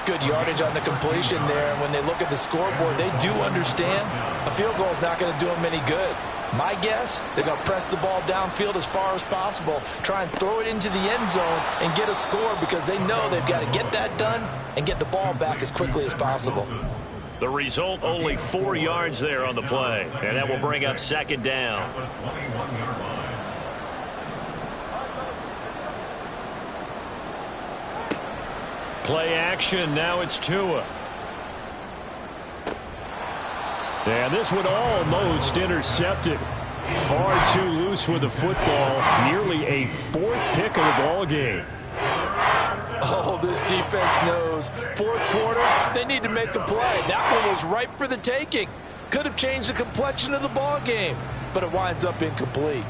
[SPEAKER 2] Good yardage on the completion there. And when they look at the scoreboard, they do understand a field goal is not going to do them any good. My guess, they're going to press the ball downfield as far as possible, try and throw it into the end zone and get a score because they know they've got to get that done and get the ball back as quickly as possible.
[SPEAKER 1] The result, only 4 yards there on the play. And that will bring up second down. Play action. Now it's Tua.
[SPEAKER 4] And this one almost intercepted. Far too loose with the football. Nearly a 4th pick of the ball game.
[SPEAKER 2] Oh, this defense knows. 4th quarter, they need to make a play. That one was ripe for the taking. Could have changed the complexion of the ball game, but it winds up incomplete.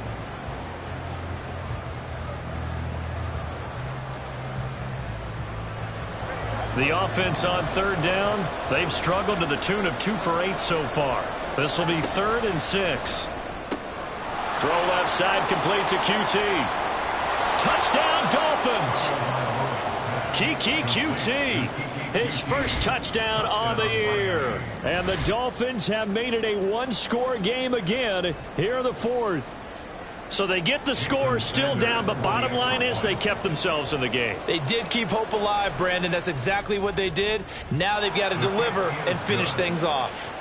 [SPEAKER 1] The offense on third down, they've struggled to the tune of 2 for 8 so far. This will be 3rd and 6. Throw left side, complete to QT. Touchdown, Dolphins! Keke QT, his first touchdown on the year.
[SPEAKER 4] And the Dolphins have made it a 1-score game again here in the 4th.
[SPEAKER 1] So they get the score, still down, but bottom line is they kept themselves in the game.
[SPEAKER 2] They did keep hope alive, Brandon. That's exactly what they did. Now they've got to deliver and finish things off.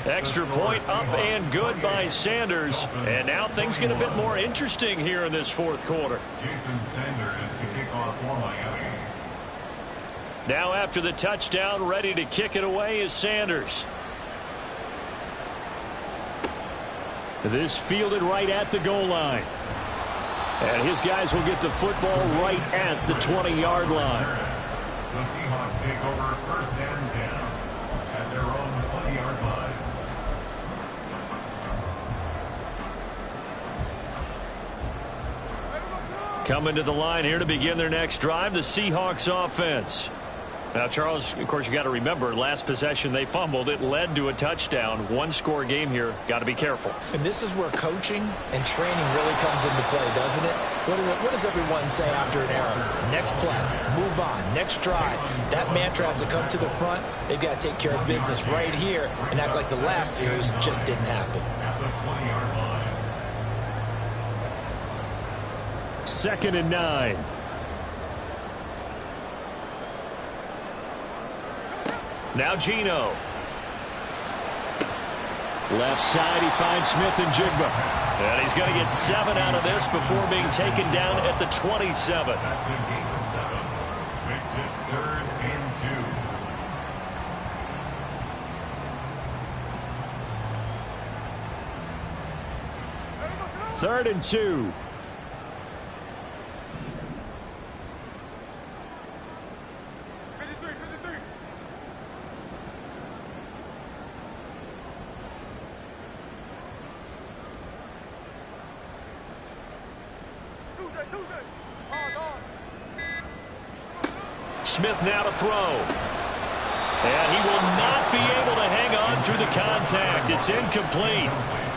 [SPEAKER 1] Extra point up and good by Sanders. And now things get a bit more interesting here in this 4th quarter.
[SPEAKER 5] Jason Sanders to kick off for Miami.
[SPEAKER 1] Now after the touchdown, ready to kick it away is Sanders.
[SPEAKER 4] This fielded right at the goal line. And his guys will get the football right at the 20-yard line.
[SPEAKER 5] The Seahawks take over 1st and 10 at their own 20-yard line.
[SPEAKER 1] Coming to the line here to begin their next drive, the Seahawks offense. Now, Charles, of course, you got to remember, last possession they fumbled. It led to a touchdown. 1-score game here. Got to be careful.
[SPEAKER 2] And this is where coaching and training really comes into play, doesn't it? What does everyone say after an error? Next play, move on, next drive. That mantra has to come to the front. They've got to take care of business right here and act like the last series just didn't happen.
[SPEAKER 5] At the 20-yard line.
[SPEAKER 4] 2nd and 9.
[SPEAKER 1] Now Geno.
[SPEAKER 4] Left side, he finds Smith and Jigba.
[SPEAKER 1] And he's going to get 7 out of this before being taken down at the 27.
[SPEAKER 5] That's a gain of 7. Makes it 3rd and 2.
[SPEAKER 4] 3rd and 2.
[SPEAKER 1] Smith now to throw. And he will not be able to hang on through the contact. It's incomplete.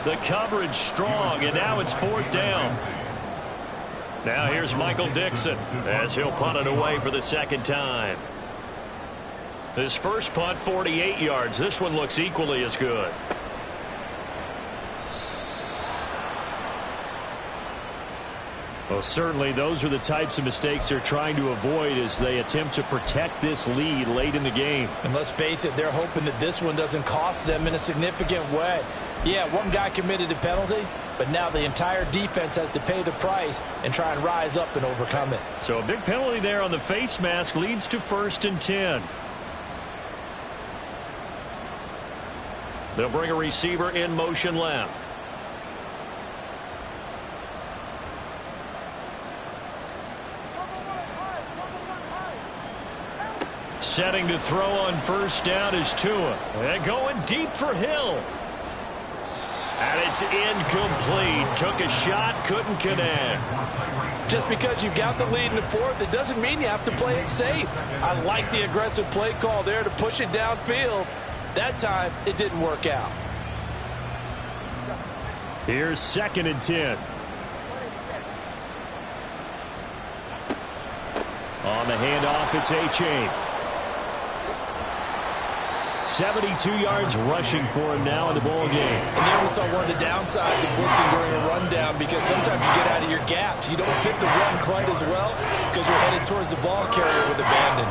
[SPEAKER 1] The coverage strong, and now it's 4th down. Now here's Michael Dixon as he'll punt it away for the 2nd time. His first punt, 48 yards. This one looks equally as good.
[SPEAKER 4] Well, certainly those are the types of mistakes they're trying to avoid as they attempt to protect this lead late in the game.
[SPEAKER 2] And let's face it, they're hoping that this one doesn't cost them in a significant way. Yeah, one guy committed a penalty, but now the entire defense has to pay the price and try and rise up and overcome it.
[SPEAKER 1] So a big penalty there on the face mask leads to 1st and 10. They'll bring a receiver in motion left. Setting to throw on 1st down is Tua. And going deep for Hill. And it's incomplete. Took a shot, couldn't connect.
[SPEAKER 6] Just because you've got the lead in the 4th, it doesn't mean you have to play it safe. I like the aggressive play call there to push it downfield. That time, it didn't work out.
[SPEAKER 4] Here's 2nd and 10. On the handoff, it's A-Chain. 72 yards rushing for him now in the ball game.
[SPEAKER 2] And there we saw one of the downsides of blitzing during a rundown, because sometimes you get out of your gaps. You don't fit the run quite as well because you're headed towards the ball carrier with abandon.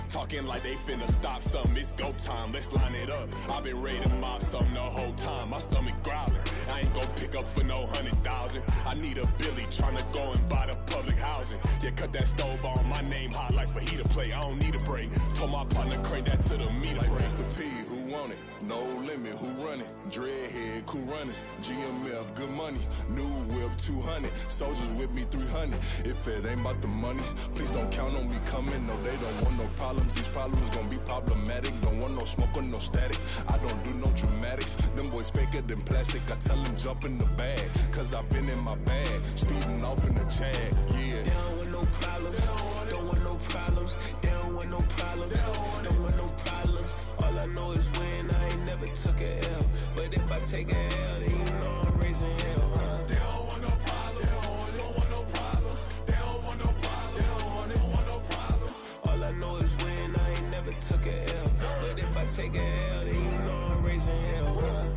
[SPEAKER 7] Talking like they finna stop something, it's go time, let's line it up. I've been ready to mob something the whole time, my stomach growling. I ain't gon' pick up for no 100,000. I need a Billy tryna go and buy the public housing. Yeah, cut that stove on, my name hot like fajita play. I don't need a break. Told my partner crank that to the meter break. Like Mr. P, who want it? No limit, who run it? Dreadhead, cool runners. GMF, good money. New whip, 200. Soldiers with me, 300. If it ain't about the money, please don't count on me coming. No, they don't want no problems. These problems gon' be problematic. Don't want no smoke or no static. I don't do no dramatics. Them boys faker than plastic. I tell them jump in the bag, cause I've been in my bag. Speeding off in the Jag, yeah. They don't want no problems. Don't want no problems. They don't want no problems. Don't want no problems. All I know is win. I ain't never took a L. But if I take a L, then you know I'm raising hell, huh? They don't want no problems. They don't want no problems. They don't want no problems. They don't want no problems. All I know is win. I ain't never took a L. But if I take a L, then you know I'm raising hell, huh?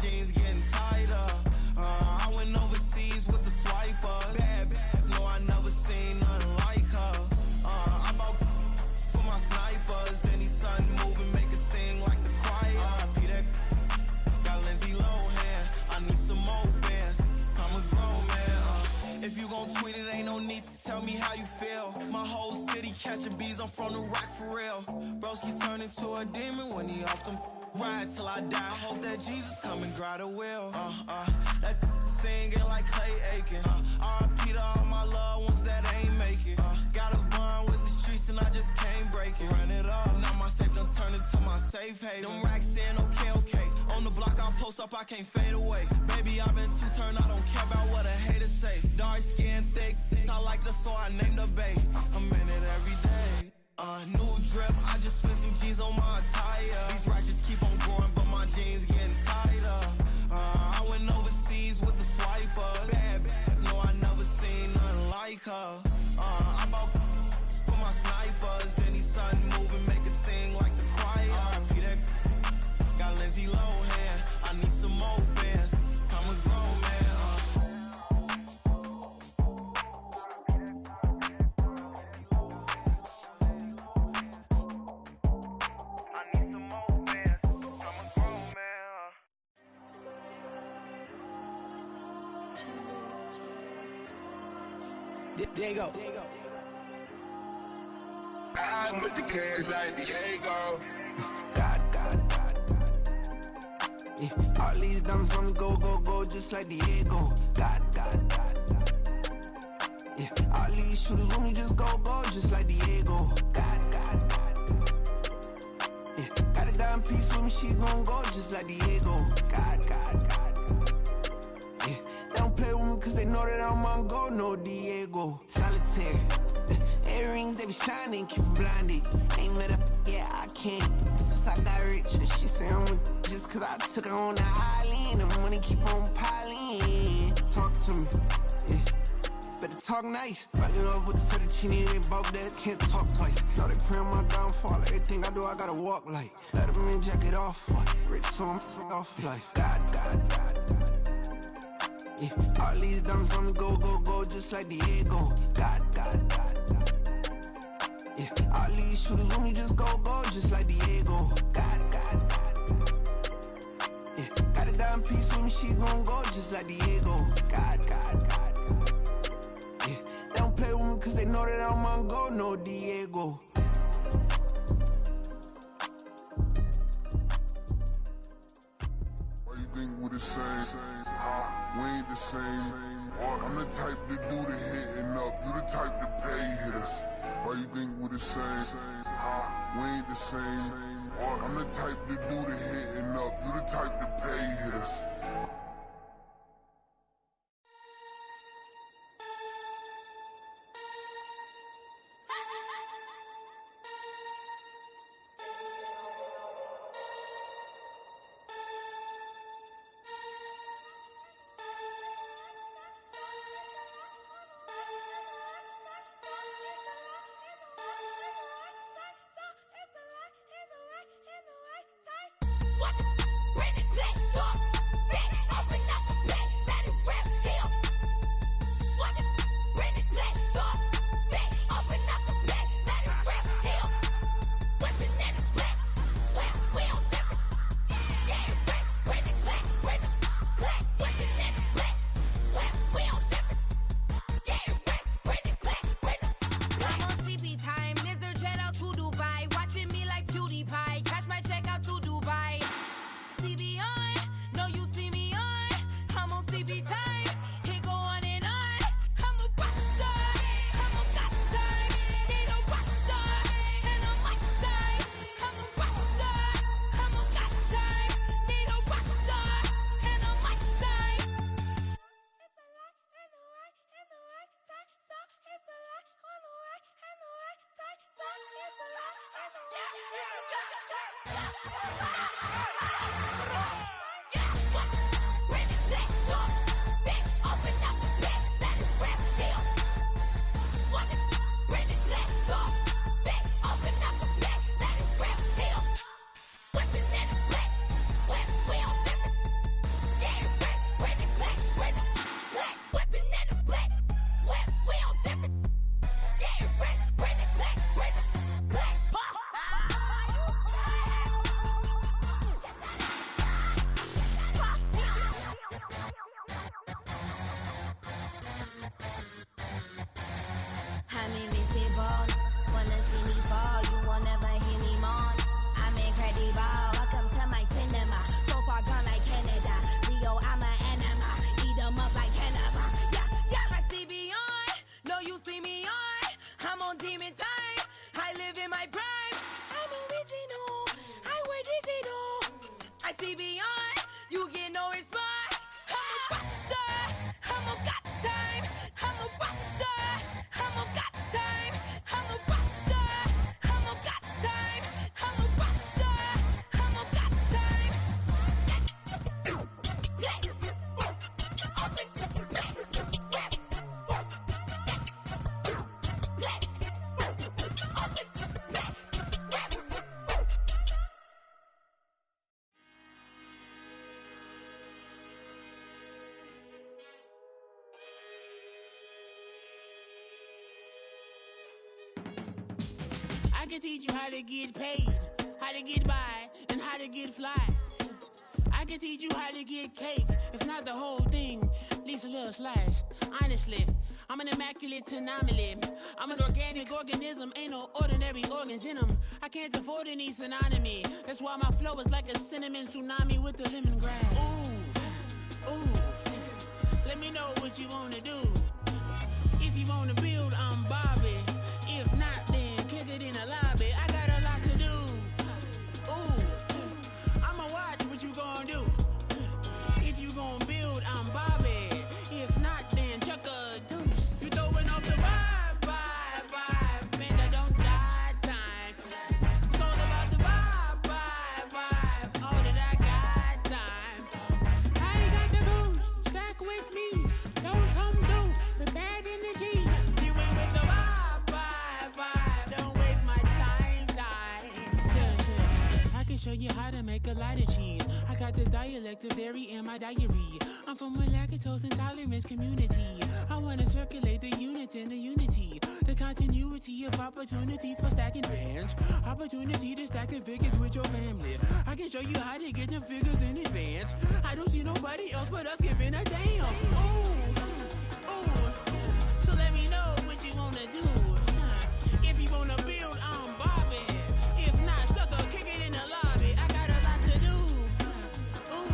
[SPEAKER 8] jeans getting tighter. I went overseas with the swiper. Bad, bad, no, I never seen nothing like her. I bought for my snipers. Any son moving, make it sing like the choir. RIP that got Lindsay Lohan. I need some more bands. I'm a grown man. If you gon' tweet it, ain't no need to tell me how you feel. My whole city catching bees, I'm from the rock for real. Broski turned into a demon when he off them. Ride till I die. I hope that Jesus come and grab the wheel. That singing like Clay Aiken. RIP to all my loved ones that ain't make it. Got a bond with the streets and I just can't break it. Run it up, now my safe done turned into my safe haven. Them racks in, okay. On the block I post up, I can't fade away. Baby, I've been too turned, I don't care about what a hater say. Dark skin, thick, I like the so I named the bae. I'm in it every day. New drip, I just spent some G's on my attire. These righteous keep on growing, but my jeans getting tighter. I went overseas with the swiper. Bad, bad, no, I never seen nothing like her. I bought for my snipers. Any son moving, make it sing like the choir. RIP that got Lindsay Lohan. I need some more bands. I'm a grown man.
[SPEAKER 3] Diego.
[SPEAKER 9] I'm with the cash like Diego.
[SPEAKER 8] God. Yeah, all these diamonds on me go, just like Diego. God. Yeah, all these shooters on me just go, just like Diego. God. Yeah, got a dime piece with me, she gon' go just like Diego. God. Yeah, they don't play with me cause they know that I'm on go, no Diego. Solitaire. Earrings, they be shining, keep them blinded. Ain't met up, yeah, I can't. Since I got rich, and she say I'm just cause I took her on the island. The money keep on piling. Talk to me, yeah. Better talk nice. Fucking up with the fettuccine, they both that can't talk twice. Now they praying my downfall. Everything I do, I gotta walk like. Let them in, jacket off. Rich, so I'm off life. God. Yeah, all these diamonds on me go, just like Diego. God. Yeah, all these shooters on me just go, just like Diego. God. Yeah, got a dime piece with me, she gon' go just like Diego. God. Yeah, they don't play with me cause they know that I'm on go, no Diego.
[SPEAKER 9] Why you think we the same? We ain't the same. I'm the type to do the hitting up. You the type to pay hitters. Why you think we the same? We ain't the same. I'm the type to do the hitting up. You the type to pay hitters.
[SPEAKER 10] on demon time. I live in my prime. I'm original. I wear digital. I see beyond. You get no response. I'm a rock star. I'm a got time. I'm a rock star. I'm a got time. I'm a rock star. I'm a got time. I'm a rock star. I'm a got time.
[SPEAKER 11] I can teach you how to get paid, how to get by, and how to get fly. I can teach you how to get cake, if not the whole thing, at least a little slice. Honestly, I'm an immaculate anomaly. I'm an organic organism, ain't no ordinary organs in them. I can't afford any synonymy. That's why my flow is like a cinnamon tsunami with the lemongrass. Ooh, ooh, let me know what you wanna do. If you wanna build, I'm Bobby. If not, then kick it in the lobby. I got a lot to do. Ooh, I'ma watch what you gon' do. If you gon' build, I'm Bobby. If not, then chuck a deuce. You throwing off the vibe, vibe, vibe. Man, I don't die time. It's all about the vibe, vibe, vibe. All that I got time. I ain't got the goose. Stack with me. Don't come through with bad energy. You ain't with the vibe, vibe, vibe. Don't waste my time, time. Yeah. I can show you how to make a lot of cheese. I got the dialect of dairy in my diary. I'm from a lactose intolerance community. I wanna circulate the units and the unity. The continuity of opportunity for stacking bands. Opportunity to stack the figures with your family. I can show you how to get the figures in advance. I don't see nobody else but us giving a damn. Ooh, ooh. So let me know what you wanna do. If you wanna build, I'm Bobby. If not, sucker, kick it in the lobby. I got a lot to do. Ooh,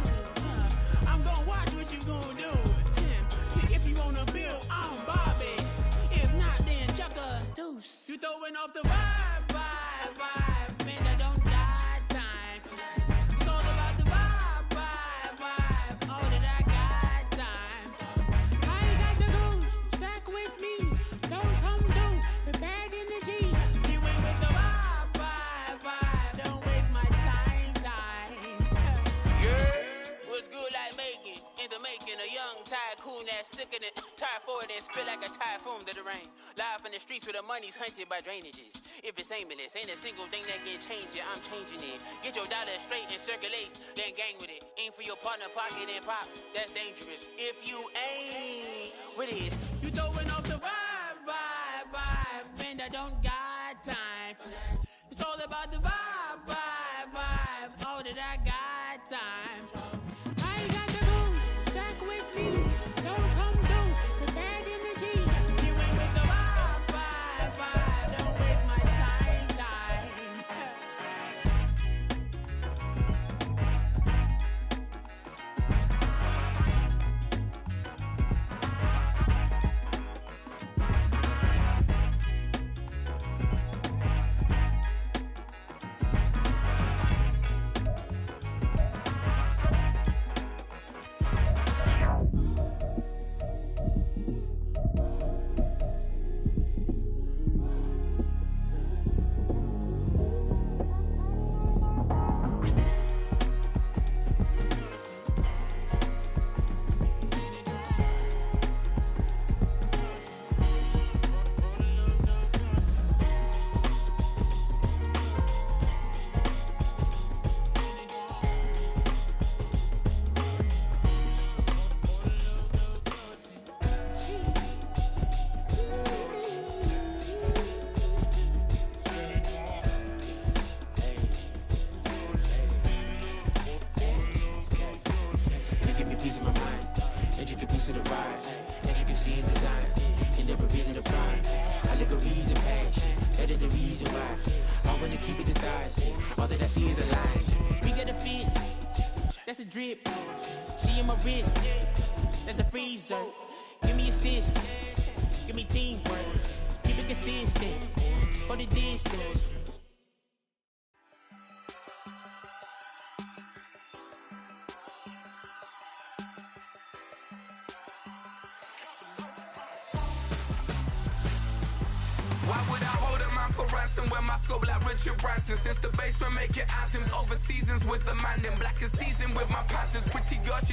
[SPEAKER 11] I'm gonna watch what you gonna do. See, if you wanna build, I'm Bobby. If not, then chuck a deuce. You throwing off the vibe, vibe, vibe. Man, I don't die time. It's all about the vibe, vibe, vibe. All that I got time. I ain't got the goose. Stack with me. Don't come through with bad energy. You ain't with the vibe, vibe, vibe. Don't waste my time, time. Yeah, what's good like making? In the making, a young tycoon that's sickening. Tire forward and spit like a typhoon to the rain. Live in the streets where the money's hunted by drainages. If it's aimless, ain't a single thing that can change it. I'm changing it. Get your dollar straight and circulate, then gang with it. Aim for your partner, pocket and pop. That's dangerous. If you ain't with it, you throwing off the vibe, vibe, vibe. Man, I don't got time for that. It's all about the vibe, vibe, vibe. All that I got time for. I ain't got the goose. Stack with me. Don't come through with bad energy. You ain't with the vibe, vibe, vibe. Don't waste my time, time. Drip, she in my wrist, that's a freezer. Give me assist, give me teamwork. Keep it consistent for the distance.
[SPEAKER 12] Why would I hold a man for ransom when my scope like Richard Branson? Since the basement making anthems over seasons with the man, then black is teasing with my patterns. Pretty girl, she